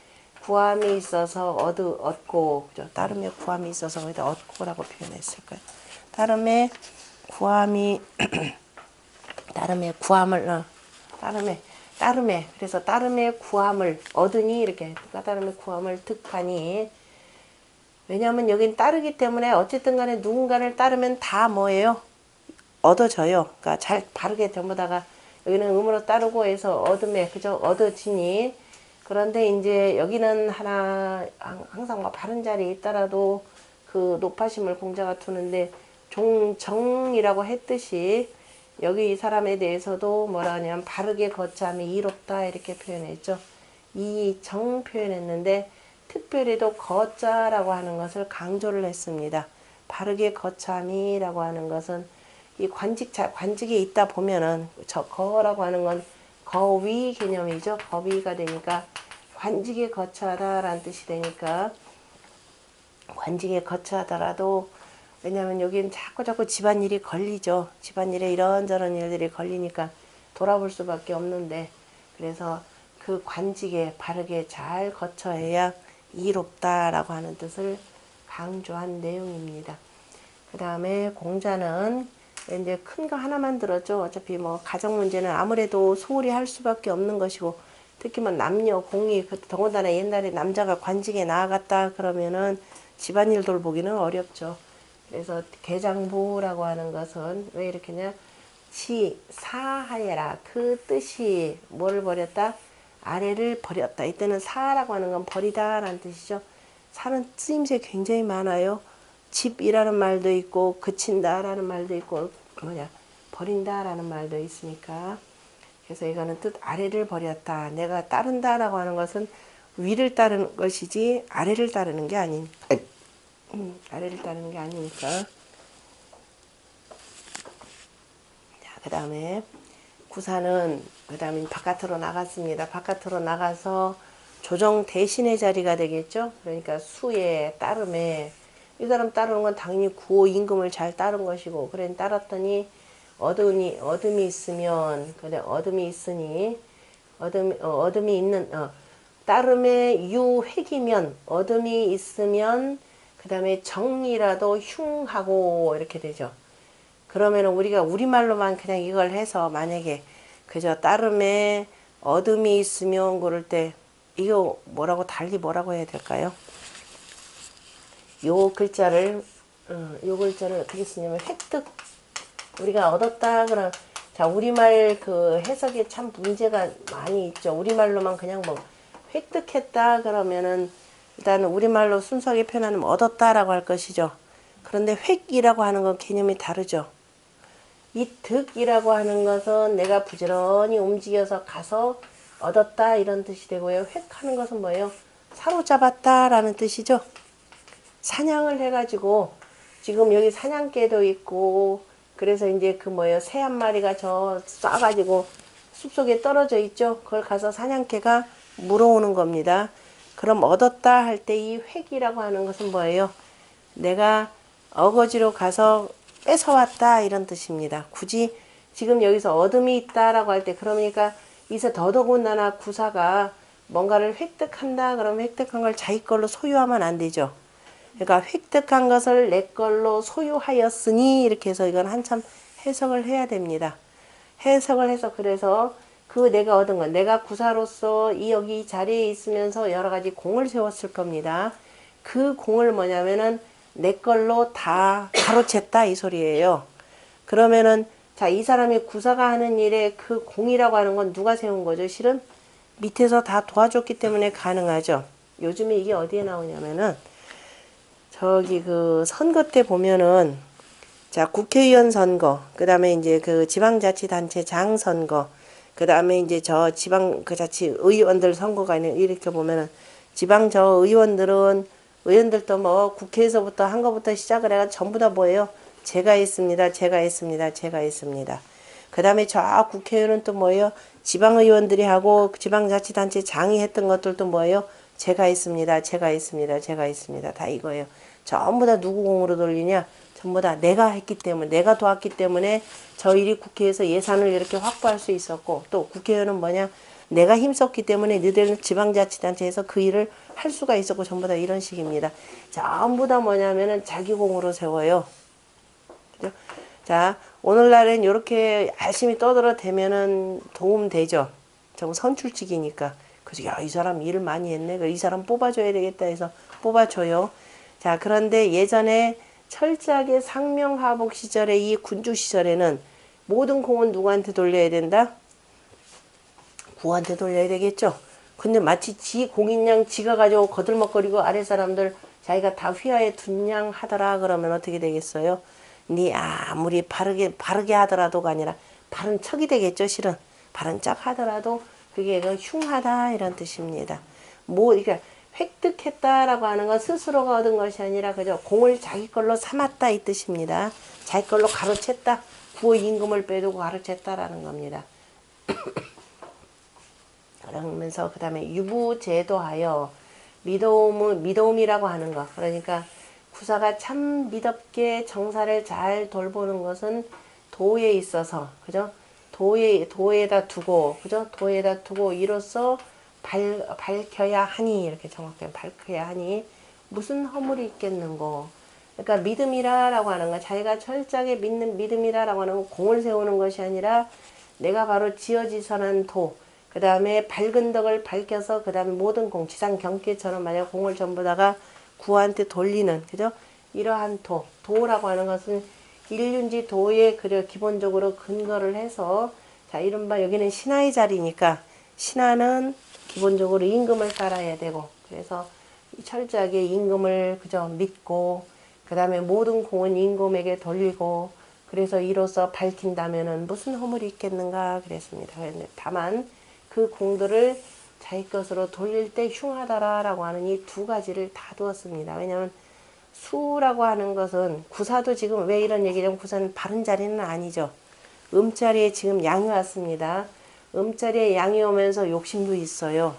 A: 구함이 있어서 얻고 그죠? 따름에 구함이 있어서 거기다 얻고라고 표현했을 거예요. 따름에 구함이 따름에 그래서 따름의 구함을 얻으니 이렇게 따름의 구함을 득하니 왜냐하면 여긴 따르기 때문에 어쨌든 간에 누군가를 따르면 다 뭐예요? 얻어져요. 그러니까 잘 바르게 전부다가 여기는 음으로 따르고 해서 얻음에 그죠? 얻어지니 그런데 이제 여기는 하나 항상 뭐 바른 자리에 있더라도 그 높아심을 공자가 두는데 종정이라고 했듯이 여기 이 사람에 대해서도 뭐라 하냐면 바르게 거참이 이롭다 이렇게 표현했죠. 이 정 표현했는데 특별히도 거자라고 하는 것을 강조를 했습니다. 바르게 거참이라고 하는 것은 이 관직에 있다 보면은 저 거라고 하는 건 거위 개념이죠. 거위가 되니까 관직에 거처하다라는 뜻이 되니까 관직에 거처하더라도 왜냐하면 여기는 자꾸 집안일이 걸리죠. 집안일에 이런저런 일들이 걸리니까 돌아볼 수밖에 없는데 그래서 그 관직에 바르게 잘 거처해야 이롭다라고 하는 뜻을 강조한 내용입니다. 그 다음에 공자는 이제 큰 거 하나만 들었죠. 어차피 뭐 가정 문제는 아무래도 소홀히 할 수밖에 없는 것이고 특히 뭐 남녀 공이 더군다나 옛날에 남자가 관직에 나아갔다 그러면은 집안일 돌보기는 어렵죠. 그래서 계장부라고 하는 것은 왜 이렇게냐 사하여라 그 뜻이 뭐를 버렸다 아래를 버렸다. 이때는 사라고 하는 건 버리다 라는 뜻이죠. 사는 쓰임새 굉장히 많아요. 집이라는 말도 있고 그친다 라는 말도 있고 버린다 라는 말도 있으니까 그래서 이거는 뜻 아래를 버렸다. 내가 따른다 라고 하는 것은 위를 따르는 것이지 아래를 따르는 게 아니니까 아래를 따르는 게 아니니까. 자, 그 다음에 구사는 그 다음에 바깥으로 나갔습니다. 바깥으로 나가서 조정 대신의 자리가 되겠죠. 그러니까 수에 따름에 이 사람 따르는 건 당연히 구호 임금을 잘 따른 것이고 그래 따랐더니 어둠이 있으면 그래 어둠이 있으니 어둠이 있는 따름에 유획이면 어둠이 있으면 그 다음에 정이라도 흉하고 이렇게 되죠. 그러면 우리가 우리말로만 그냥 이걸 해서 만약에 그저 따름에 어둠이 있으면 그럴 때 이거 달리 뭐라고 해야 될까요? 요 글자를 어떻게 쓰냐면 획득 우리가 얻었다 그럼 자 우리말 그 해석에 참 문제가 많이 있죠. 우리말로만 그냥 뭐 획득했다 그러면은 일단 우리말로 순수하게 표현하면 얻었다라고 할 것이죠. 그런데 획이라고 하는 건 개념이 다르죠. 이 득이라고 하는 것은 내가 부지런히 움직여서 가서 얻었다 이런 뜻이 되고요. 획하는 것은 뭐예요? 사로잡았다 라는 뜻이죠. 사냥을 해가지고 지금 여기 사냥개도 있고 그래서 이제 그 뭐예요? 새 한 마리가 저 쏴가지고 숲속에 떨어져 있죠. 그걸 가서 사냥개가 물어오는 겁니다. 그럼 얻었다 할 때 이 획이라고 하는 것은 뭐예요? 내가 어거지로 가서 뺏어왔다 이런 뜻입니다. 굳이 지금 여기서 얻음이 있다라고 할 때 그러니까 이제 더더군다나 구사가 뭔가를 획득한다 그러면 획득한 걸 자기 걸로 소유하면 안 되죠. 그러니까 획득한 것을 내 걸로 소유하였으니 이렇게 해서 이건 한참 해석을 해야 됩니다. 해석을 해서 그래서 그 내가 얻은 건 내가 구사로서 이 여기 자리에 있으면서 여러 가지 공을 세웠을 겁니다. 그 공을 뭐냐면은 내 걸로 다 가로챘다 이 소리예요. 그러면은 자, 이 사람이 구사가 하는 일에 그 공이라고 하는 건 누가 세운 거죠? 실은 밑에서 다 도와줬기 때문에 가능하죠. 요즘에 이게 어디에 나오냐면은 저기 그 선거 때 보면은 자, 국회의원 선거, 그 다음에 이제 그 지방자치단체장 선거, 그 다음에 이제 저 지방 그 자치 의원들 선거가 있는 이렇게 보면은 지방 저 의원들도 뭐 국회에서부터 한 거부터 시작을 해가 전부 다 뭐예요? 제가 했습니다. 제가 했습니다. 제가 했습니다. 그 다음에 저 국회의원은 또 뭐예요? 지방의원들이 하고 지방자치단체장이 했던 것들도 뭐예요? 제가 했습니다. 제가 했습니다. 제가 했습니다. 다 이거예요. 전부 다 누구 공으로 돌리냐? 전부 다 내가 했기 때문에 내가 도왔기 때문에 저 일이 국회에서 예산을 이렇게 확보할 수 있었고 또 국회의원은 뭐냐? 내가 힘썼기 때문에 너희들은 지방자치단체에서 그 일을 할 수가 있었고 전부 다 이런 식입니다. 전부 다 뭐냐면은 자기 공으로 세워요. 그죠? 자, 오늘날엔 이렇게 열심히 떠들어대면은 도움되죠. 좀 선출직이니까. 그래서 야, 이 사람 일을 많이 했네. 이 사람 뽑아줘야 되겠다 해서 뽑아줘요. 자, 그런데 예전에 철저하게 상명하복 시절에 이 군주 시절에는 모든 공은 누구한테 돌려야 된다? 구한테 돌려야 되겠죠. 근데 마치 지 공인 양 지가 가지고 거들먹거리고 아래 사람들 자기가 다 휘하에 둔 양 하더라 그러면 어떻게 되겠어요? 니 아무리 바르게 하더라도가 아니라 바른 척이 되겠죠. 실은 바른 척 하더라도 그게 흉하다 이런 뜻입니다. 뭐 그러니까 획득했다라고 하는 건 스스로가 얻은 것이 아니라 그저 공을 자기 걸로 삼았다 이 뜻입니다. 자기 걸로 가로챘다. 구호 임금을 빼두고 가로챘다라는 겁니다. 그러면서 그 다음에 유부제도하여 미도움이라고 하는 것. 그러니까 구사가 참 미덥게 정사를 잘 돌보는 것은 도에 있어서 그죠? 도에다 두고 그죠? 도에다 두고 이로써 밝혀야 하니 이렇게 정확하게 밝혀야 하니 무슨 허물이 있겠는고. 그러니까 믿음이라라고 하는 거 자기가 철저하게 믿는 믿음이라라고 하는 건 공을 세우는 것이 아니라 내가 바로 지어지선한 도 그 다음에 밝은 덕을 밝혀서 그 다음에 모든 공 지상 경계처럼 만약 공을 전부 다가 구한테 돌리는 그죠? 이러한 도라고 하는 것은 일륜지 도에 그려 기본적으로 근거를 해서 자 이른바 여기는 신하의 자리니까 신하는 기본적으로 임금을 따라야 되고 그래서 철저하게 임금을 그저 믿고 그 다음에 모든 공은 임금에게 돌리고 그래서 이로써 밝힌다면은 무슨 허물이 있겠는가 그랬습니다. 다만 그 공들을 자기 것으로 돌릴 때 흉하다라고 하는 이 두 가지를 다 두었습니다. 왜냐하면 수라고 하는 것은 구사도 지금 왜 이런 얘기냐면 구사는 바른 자리는 아니죠. 음자리에 지금 양이 왔습니다. 음자리에 양이 오면서 욕심도 있어요.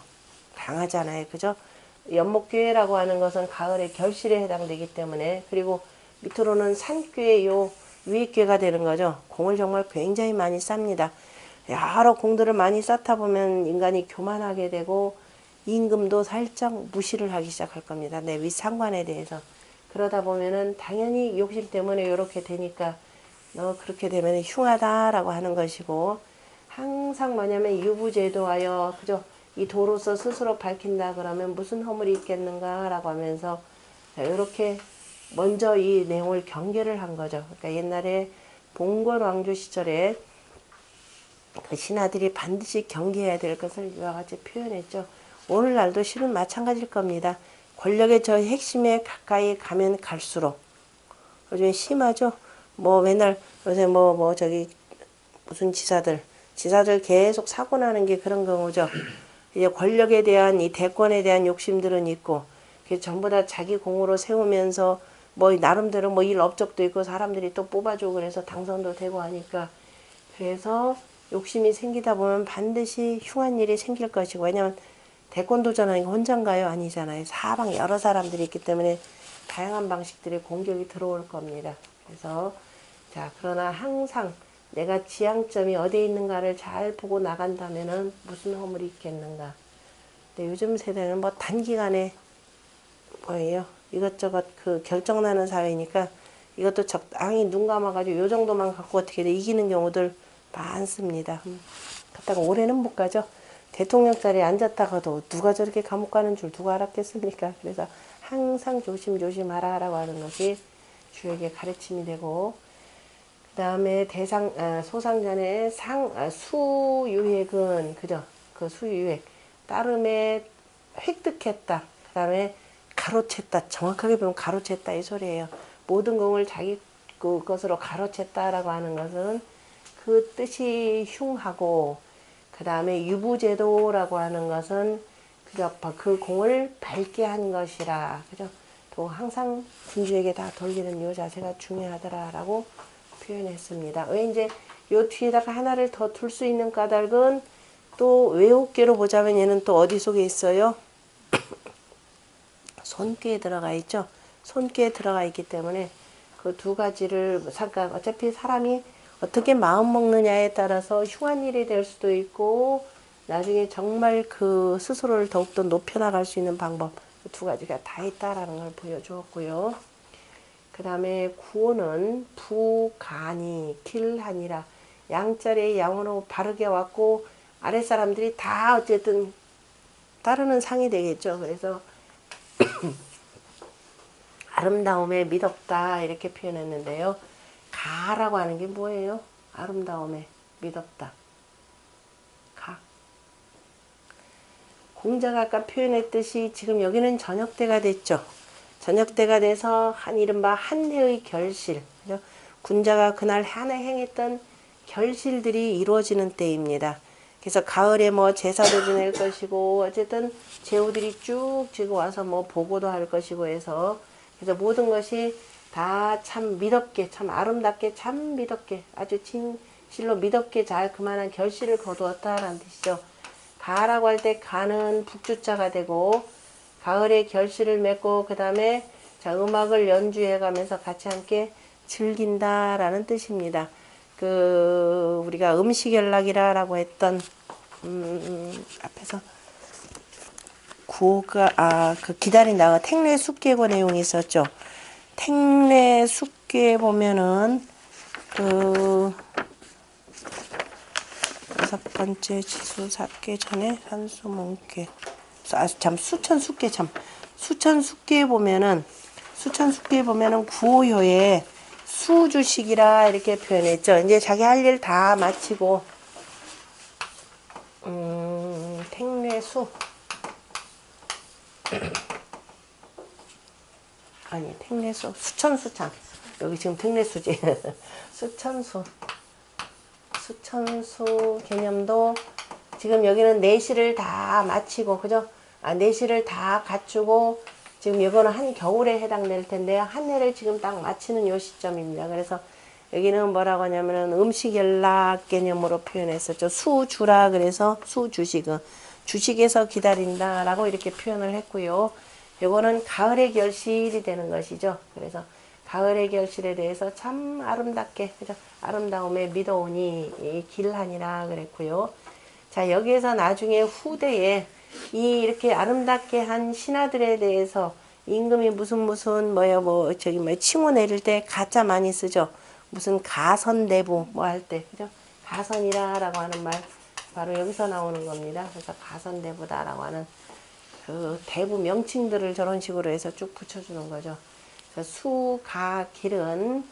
A: 강하잖아요. 그죠? 연목괴라고 하는 것은 가을의 결실에 해당되기 때문에 그리고 밑으로는 산괴 요 위액괴가 되는 거죠. 공을 정말 굉장히 많이 쌉니다. 여러 공들을 많이 쌓다 보면 인간이 교만하게 되고 임금도 살짝 무시를 하기 시작할 겁니다. 내 윗상관에 대해서. 그러다 보면은 당연히 욕심 때문에 이렇게 되니까 너 그렇게 되면 흉하다라고 하는 것이고 항상 뭐냐면 유부제도하여 그죠? 이 도로서 스스로 밝힌다 그러면 무슨 허물이 있겠는가라고 하면서 이렇게 먼저 이 내용을 경계를 한 거죠. 그러니까 옛날에 봉건 왕조 시절에 그 신하들이 반드시 경계해야 될 것을 이와 같이 표현했죠. 오늘날도 실은 마찬가지일 겁니다. 권력의 저 핵심에 가까이 가면 갈수록 요즘 심하죠. 뭐 맨날 요새 뭐 저기 무슨 지사들 계속 사고 나는 게 그런 경우죠. 이제 권력에 대한 이 대권에 대한 욕심들은 있고 그게 전부 다 자기 공으로 세우면서 뭐 나름대로 뭐 일 업적도 있고 사람들이 또 뽑아주고 그래서 당선도 되고 하니까 그래서 욕심이 생기다 보면 반드시 흉한 일이 생길 것이고 왜냐면 대권 도전하는 게 혼자인가요? 아니잖아요. 사방 여러 사람들이 있기 때문에 다양한 방식들의 공격이 들어올 겁니다. 그래서 자 그러나 항상 내가 지향점이 어디에 있는가를 잘 보고 나간다면은 무슨 허물이 있겠는가. 근데 요즘 세대는 뭐 단기간에 뭐예요? 이것저것 그 결정나는 사회니까 이것도 적당히 눈 감아가지고 요 정도만 갖고 어떻게 이기는 경우들 많습니다. 그렇다고 오래는 못 가죠. 대통령 자리에 앉았다가도 누가 저렇게 감옥 가는 줄 누가 알았겠습니까? 그래서 항상 조심조심하라라고 하는 것이 주에게 가르침이 되고 그 다음에 소상전의 수유획은 그죠? 그 수유획 따름에 획득했다. 그 다음에 가로챘다. 정확하게 보면 가로챘다 이 소리예요. 모든 공을 자기 것으로 가로챘다라고 하는 것은 그 뜻이 흉하고 그 다음에 유부제도라고 하는 것은 그 공을 밝게 한 것이라 그죠? 또 항상 군주에게 다 돌리는 요 자세가 중요하더라라고 표현했습니다. 왜 이제 요 뒤에다가 하나를 더 둘 수 있는 까닭은 또 외옥계로 보자면 얘는 또 어디 속에 있어요? 손귀에 들어가 있죠. 손귀에 들어가 있기 때문에 그 두 가지를 잠깐 어차피 사람이 어떻게 마음 먹느냐에 따라서 흉한 일이 될 수도 있고 나중에 정말 그 스스로를 더욱더 높여나갈 수 있는 방법 그 두 가지가 다 있다라는 걸 보여주었고요. 그 다음에 구호는 부간이 길하니라 양자리의 양으로 바르게 왔고 아랫사람들이 다 어쨌든 따르는 상이 되겠죠. 그래서 아름다움에 미덥다 이렇게 표현했는데요. 가라고 하는 게 뭐예요? 아름다움에 미덥다. 가. 공자가 아까 표현했듯이 지금 여기는 저녁때가 됐죠. 저녁때가 돼서 이른바 한 해의 결실. 그죠? 군자가 그날 한 해 행했던 결실들이 이루어지는 때입니다. 그래서 가을에 뭐 제사도 지낼 것이고 어쨌든 제후들이 쭉 지금 와서 뭐 보고도 할 것이고 해서 그래서 모든 것이 다 참 미덥게 참 아름답게 참 미덥게 아주 진실로 미덥게 잘 그만한 결실을 거두었다라는 뜻이죠. 가라고 할 때 가는 북주자가 되고 가을에 결실을 맺고 그 다음에 자 음악을 연주해 가면서 같이 함께 즐긴다라는 뜻입니다. 그 우리가 음식연락이라고 했던 앞에서 구호가 그 기다린다가 택례숙계고 내용이 있었죠. 택례숙계에 보면은 그 여섯 번째 지수 삽계 전에 산수문계 참 수천숙계 참 수천숙계에 보면은 구호효에 수주식이라 이렇게 표현했죠. 이제 자기 할 일 다 마치고 택례수 아니 택례수 수천수 참 여기 지금 택례수지 수천수 개념도 지금 여기는 내시를 다 마치고 그죠? 내시를 다 갖추고 지금 이거는 한 겨울에 해당될 텐데요. 한 해를 지금 딱 마치는 요 시점입니다. 그래서 여기는 뭐라고 하냐면은 음식연락 개념으로 표현했었죠. 수주라 그래서 수주식은 주식에서 기다린다라고 이렇게 표현을 했고요. 요거는 가을의 결실이 되는 것이죠. 그래서 가을의 결실에 대해서 참 아름답게 그죠? 아름다움에 미더우니 길하니라 그랬고요. 자 여기에서 나중에 후대에 이 이렇게 아름답게 한 신하들에 대해서 임금이 무슨 칭호 내릴 때 가짜 많이 쓰죠. 무슨 가선대부 뭐 할 때 그죠? 가선이라라고 하는 말 바로 여기서 나오는 겁니다. 그래서 가선대부다라고 하는 그 대부 명칭들을 저런 식으로 해서 쭉 붙여주는 거죠. 수가길은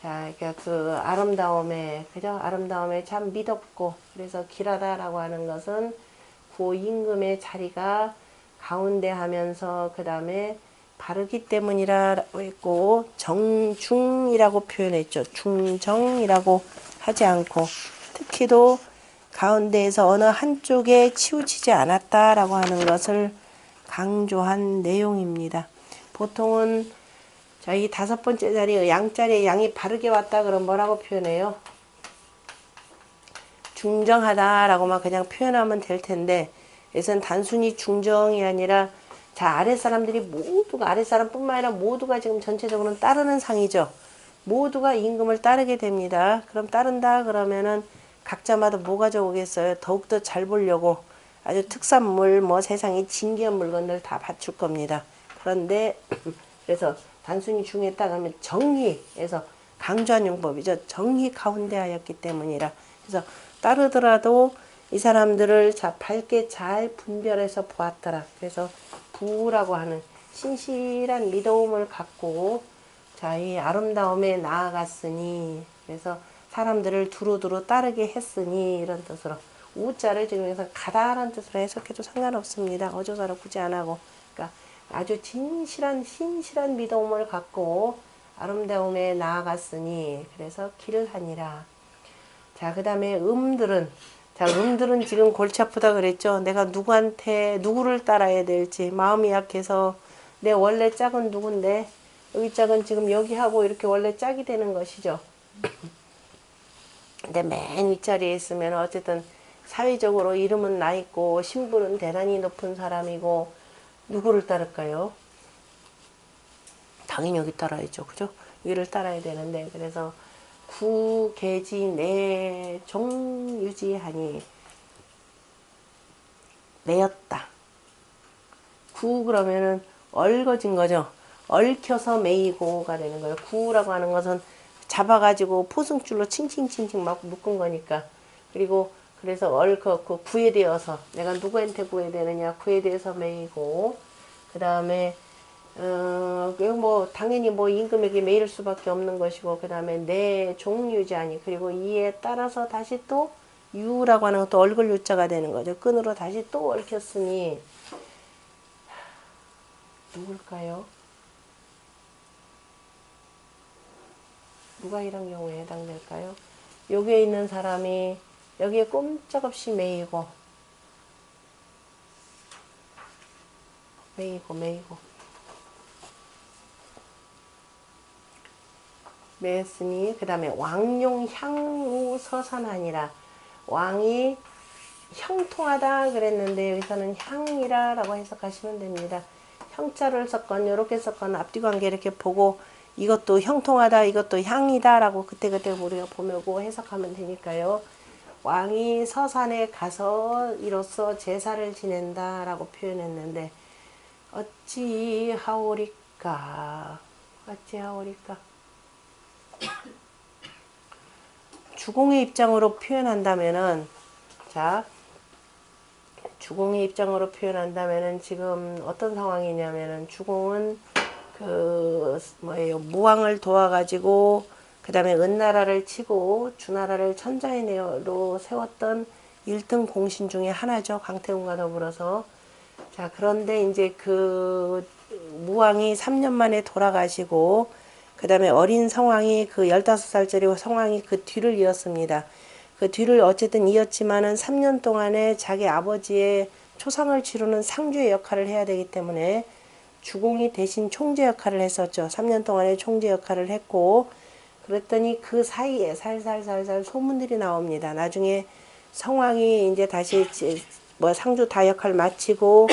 A: 자, 그러니까 그 아름다움에 그죠? 아름다움에 참 미덥고 그래서 길하다라고 하는 것은 그 임금의 자리가 가운데 하면서 그 다음에 바르기 때문이라고 했고 정중이라고 표현했죠. 중정이라고 하지 않고 특히도 가운데에서 어느 한쪽에 치우치지 않았다라고 하는 것을 강조한 내용입니다. 보통은 자, 이 5번째 자리 양자리에 양이 바르게 왔다 그럼 뭐라고 표현해요? 중정하다라고만 그냥 표현하면 될 텐데 여기서는 단순히 중정이 아니라 자, 아랫사람들이 모두가 아랫사람뿐만 아니라 모두가 지금 전체적으로는 따르는 상이죠. 모두가 임금을 따르게 됩니다. 그럼 따른다 그러면은 각자마다 뭐 가져오겠어요? 더욱더 잘 보려고 아주 특산물 뭐 세상에 진귀한 물건들 다 바칠 겁니다. 그런데 그래서 단순히 중했다 그러면 정의에서 강조한 용법이죠. 정의 가운데 하였기 때문이라. 그래서 따르더라도 이 사람들을 자 밝게 잘 분별해서 보았더라. 그래서 부라고 하는 신실한 믿음을 갖고 자, 이 아름다움에 나아갔으니 그래서 사람들을 두루두루 따르게 했으니 이런 뜻으로 우자를 지금 여기서 가다라는 뜻으로 해석해도 상관없습니다. 어조사로 굳이 안 하고 그러니까 아주 신실한 믿음을 갖고 아름다움에 나아갔으니 그래서 길을 하니라. 자, 그 다음에 음들은 지금 골치 아프다 그랬죠. 내가 누구를 따라야 될지 마음이 약해서 내 원래 짝은 누군데 여기 짝은 지금 여기 하고 이렇게 원래 짝이 되는 것이죠. 근데 맨 윗자리에 있으면 어쨌든 사회적으로 이름은 나 있고 신분은 대단히 높은 사람이고 누구를 따를까요? 당연히 여기 따라야죠. 그죠? 여기를 따라야 되는데 그래서 구계지 내 종유지하니 매였다. 구 그러면은 얽어진 거죠. 얽혀서 매이고가 되는 거예요. 구라고 하는 것은 잡아가지고 포승줄로 칭칭칭칭 막 묶은 거니까. 그리고 그래서 얽었고 구에 대어서 내가 누구한테 구해야 되느냐 구에 대해서 매이고 그 다음에 뭐 당연히 뭐 임금에게 매일 수밖에 없는 것이고 그 다음에 내 종유자니 그리고 이에 따라서 다시 또 유라고 하는 것도 얼굴 유자가 되는 거죠. 끈으로 다시 또 얽혔으니 누굴까요? 누가 이런 경우에 해당될까요? 여기에 있는 사람이 여기에 꼼짝없이 매이고 매였으니 그 다음에 왕용 향후 서산하니라. 왕이 형통하다 그랬는데 여기서는 향이라 라고 해석하시면 됩니다. 형자를 썼건 이렇게 썼건 앞뒤 관계 이렇게 보고 이것도 형통하다 이것도 향이다 라고 그때그때 우리가 보고 해석하면 되니까요. 왕이 서산에 가서 이로써 제사를 지낸다 라고 표현했는데 어찌하오리까 주공의 입장으로 표현한다면은 자 주공의 입장으로 표현한다면은 지금 어떤 상황이냐면은 주공은 그 뭐예요 무왕을 도와가지고 그 다음에 은나라를 치고 주나라를 천자의 내로 세웠던 1등 공신 중에 하나죠. 강태공과 더불어서. 자 그런데 이제 그 무왕이 3년 만에 돌아가시고 그 다음에 어린 성왕이 그 15살짜리 성왕이 그 뒤를 이었습니다. 그 뒤를 어쨌든 이었지만은 3년 동안에 자기 아버지의 초상을 치르는 상주의 역할을 해야 되기 때문에 주공이 대신 총재 역할을 했었죠. 3년 동안에 총재 역할을 했고 그랬더니 그 사이에 살살살살 소문들이 나옵니다. 나중에 성왕이 이제 다시 뭐 상주 다 역할 마치고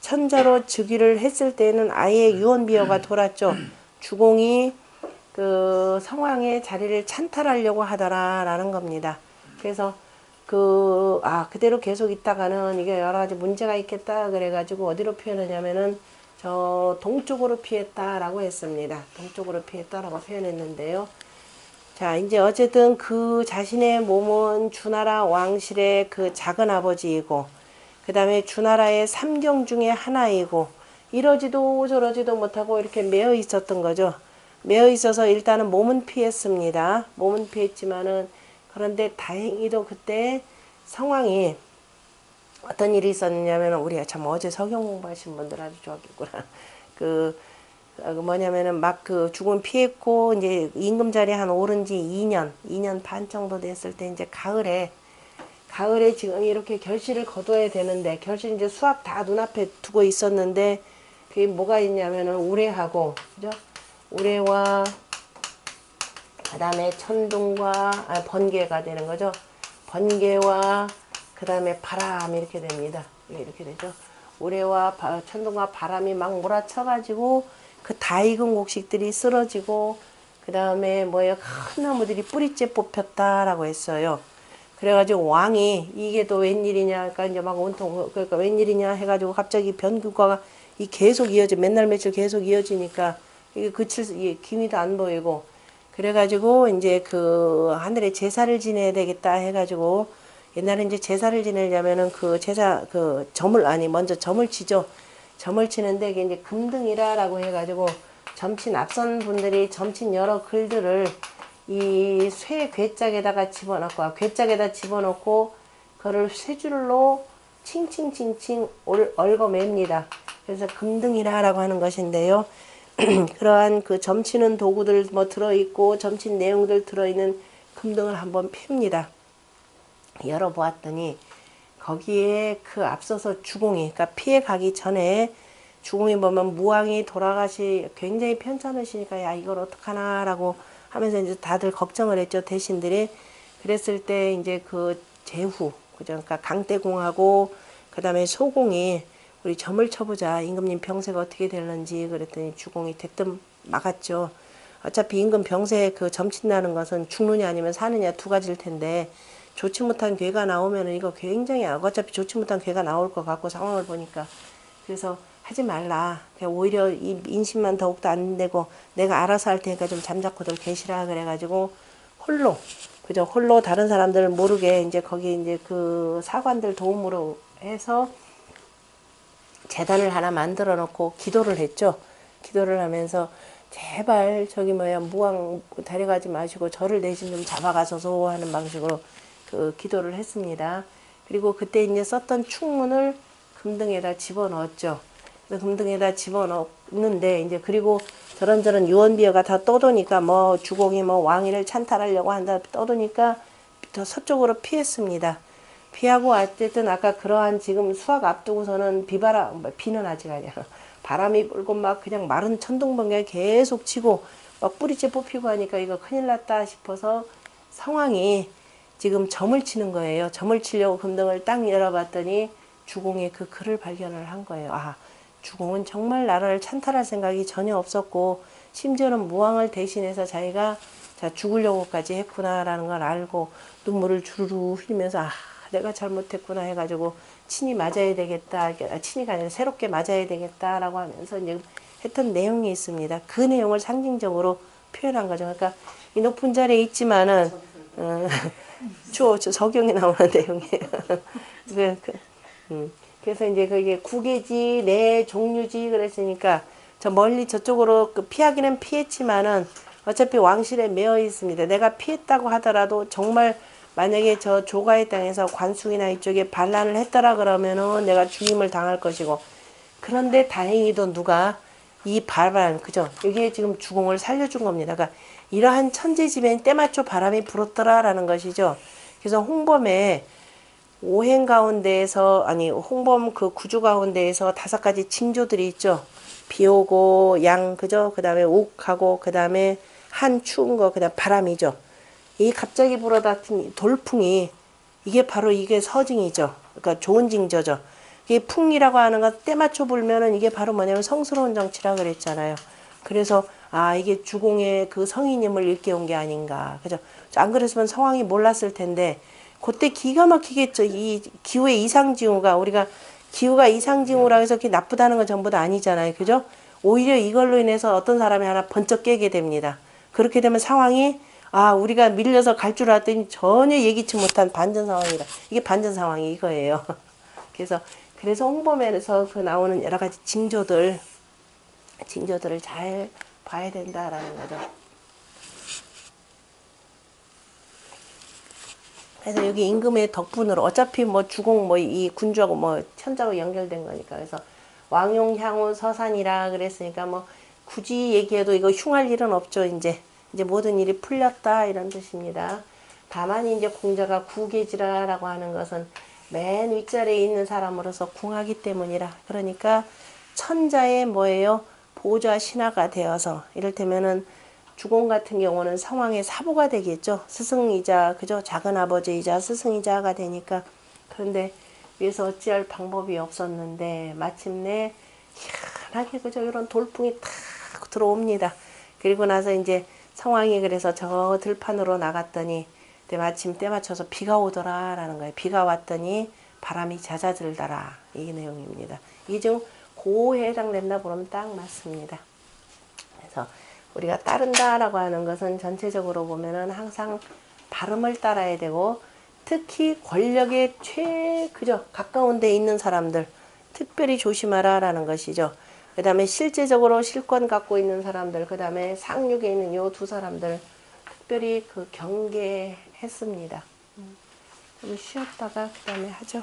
A: 천자로 즉위를 했을 때는 아예 유언비어가 돌았죠. 주공이 그 성왕의 자리를 찬탈하려고 하더라라는 겁니다. 그래서 그대로 계속 있다가는 이게 여러 가지 문제가 있겠다 그래가지고 어디로 표현하냐면은 저 동쪽으로 피했다라고 했습니다. 동쪽으로 피했다라고 표현했는데요. 자, 이제 어쨌든 그 자신의 몸은 주나라 왕실의 그 작은 아버지이고, 그 다음에 주나라의 3경 중에 하나이고, 이러지도 저러지도 못하고 이렇게 매여 있었던 거죠. 매여 있어서 일단은 몸은 피했습니다. 몸은 피했지만은, 그런데 다행히도 그때 상황이 어떤 일이 있었냐면, 우리가 참 어제 석영 공부하신 분들 아주 좋았겠구나. 뭐냐면은 막 그 죽음 피했고 이제 임금 자리에 한 오른 지 2년 반 정도 됐을 때 이제 가을에 지금 이렇게 결실을 거둬야 되는데 결실 이제 수확 다 눈앞에 두고 있었는데 그게 뭐가 있냐면은 우레하고 그죠? 우레와 그다음에 천둥과 번개가 되는 거죠. 번개와 그다음에 바람 이렇게 됩니다. 이렇게 되죠. 우레와 천둥과 바람이 막 몰아쳐가지고 그 다 익은 곡식들이 쓰러지고 그다음에 뭐예요? 큰 나무들이 뿌리째 뽑혔다라고 했어요. 그래가지고 왕이 이게 또 웬일이냐, 그러니까 이제 막 온통 그러니까 웬일이냐 해가지고 갑자기 변규가가 이 계속 이어져 맨날 며칠 계속 이어지니까 이게 이게 기미도 안 보이고 그래가지고 이제 그 하늘에 제사를 지내야 되겠다 해가지고 옛날에 이제 제사를 지내려면은 그 제사 그 점을 아니 먼저 점을 치죠. 점을 치는데 이게 이제 금등이라라고 해가지고 점친 앞선 분들이 점친 여러 글들을 이 쇠 괴짝에다가 집어넣고 괴짝에다 집어넣고 그거를 쇠줄로 칭칭칭칭 얽어맵니다. 그래서 금등이라라고 하는 것인데요. 그러한 그 점치는 도구들 뭐 들어있고 점친 내용들 들어있는 금등을 한번 팹니다. 열어보았더니 거기에 그 앞서서 주공이 그러니까 피해 가기 전에 주공이 보면 무왕이 굉장히 편찮으시니까 야 이걸 어떡하나라고 하면서 이제 다들 걱정을 했죠. 대신들이 그랬을 때 이제 그 제후 그죠? 그러니까 강대공하고 그다음에 소공이 우리 점을 쳐보자. 임금님 병세가 어떻게 될런지 그랬더니 주공이 대뜸 막았죠. 어차피 임금 병세 그 점친다는 것은 죽느냐 아니면 사느냐 두 가지일 텐데 좋지 못한 괴가 나오면은 이거 굉장히 어차피 좋지 못한 괴가 나올 것 같고 상황을 보니까 그래서 하지 말라. 오히려 이 인심만 더욱더 안 되고 내가 알아서 할 테니까 좀 잠자코들 계시라 그래가지고 홀로 그죠? 홀로 다른 사람들 모르게 이제 거기 이제 그 사관들 도움으로 해서 재단을 하나 만들어 놓고 기도를 했죠. 기도를 하면서 제발 저기 뭐야 무왕 데려가지 마시고 저를 대신 좀 잡아가소서 하는 방식으로 그 기도를 했습니다. 그리고 그때 이제 썼던 충문을 금등에다 집어넣었죠. 금등에다 집어넣는데 이제 그리고 저런저런 유언비어가 다 떠도니까 뭐 주공이 뭐 왕위를 찬탈하려고 한다 떠도니까 더 서쪽으로 피했습니다. 피하고 어쨌든 아까 그러한 지금 수확 앞두고서는 비는 아직 아니야. 바람이 불고 막 그냥 마른 천둥번개 계속 치고 막 뿌리째 뽑히고 하니까 이거 큰일 났다 싶어서 상황이 지금 점을 치는 거예요. 점을 치려고 금등을 딱 열어봤더니 주공의 그 글을 발견을 한 거예요. 아, 주공은 정말 나라를 찬탈할 생각이 전혀 없었고 심지어는 무왕을 대신해서 자기가 죽으려고까지 했구나라는 걸 알고 눈물을 주르르 흘리면서 아 내가 잘못했구나 해가지고 친히 맞아야 되겠다. 친히가 아니라 새롭게 맞아야 되겠다라고 하면서 이제 했던 내용이 있습니다. 그 내용을 상징적으로 표현한 거죠. 그러니까 이 높은 자리에 있지만은 저 서경에 나오는 내용이에요. 그래서 이제 그게 국외지 내 종류지 그랬으니까 저 멀리 저쪽으로 피하기는 피했지만은 어차피 왕실에 매여 있습니다. 내가 피했다고 하더라도 정말 만약에 저 조가의 땅에서 관숙이나 이쪽에 반란을 했더라 그러면은 내가 죽임을 당할 것이고 그런데 다행히도 누가 이 반란 그죠? 여기에 지금 주공을 살려준 겁니다. 그러니까 이러한 천재지변 때맞춰 바람이 불었더라라는 것이죠. 그래서 홍범의 오행 가운데에서 아니 홍범 그 구주 가운데에서 5가지 징조들이 있죠. 비 오고 양 그죠? 그다음에 욱하고 그다음에 한 추운 거 그다음 바람이죠. 이 갑자기 불어닥친 돌풍이 이게 바로 이게 서징이죠. 그러니까 좋은 징조죠. 이게 풍이라고 하는 건 때맞춰 불면은 이게 바로 뭐냐면 성스러운 정치라 그랬잖아요. 그래서 아 이게 주공의 그 성인임을 일깨운 게 아닌가. 그죠? 안 그랬으면 상황이 몰랐을 텐데 그때 기가 막히겠죠. 이 기후의 이상징후가 우리가 기후가 이상징후라 해서 그게 나쁘다는 건 전부 다 아니잖아요. 그죠? 오히려 이걸로 인해서 어떤 사람이 하나 번쩍 깨게 됩니다. 그렇게 되면 상황이 아 우리가 밀려서 갈 줄 알았더니 전혀 예기치 못한 반전 상황이다. 이게 반전 상황이 이거예요. 그래서 홍범에서 그 나오는 여러 가지 징조들을 잘 봐야 된다라는 거죠. 그래서 여기 임금의 덕분으로 어차피 뭐 주공 뭐 이 군주하고 뭐 천자하고 연결된 거니까 그래서 왕용 향후 서산이라 그랬으니까 뭐 굳이 얘기해도 이거 흉할 일은 없죠. 이제 모든 일이 풀렸다 이런 뜻입니다. 다만 이제 공자가 구계지라라고 하는 것은 맨 윗자리에 있는 사람으로서 궁하기 때문이라. 그러니까 천자의 뭐예요? 보좌 신하가 되어서 이를테면은 주공 같은 경우는 상황의 사보가 되겠죠. 스승이자 그죠? 작은 아버지이자 스승이자가 되니까. 그런데 위에서 어찌할 방법이 없었는데 마침내 희한하게 그죠? 이런 돌풍이 탁 들어옵니다. 그리고 나서 이제 상황이 그래서 저 들판으로 나갔더니 마침 때 맞춰서 비가 오더라라는 거예요. 비가 왔더니 바람이 잦아들더라. 이 내용입니다. 이게 좀 고에 해당된다 그러면 딱 맞습니다. 그래서 우리가 따른다라고 하는 것은 전체적으로 보면은 항상 발음을 따라야 되고 특히 권력에 그죠? 가까운 데 있는 사람들 특별히 조심하라라는 것이죠. 그 다음에 실제적으로 실권 갖고 있는 사람들, 그 다음에 상륙에 있는 요 두 사람들 특별히 그 경계했습니다. 좀 쉬었다가 그 다음에 하죠.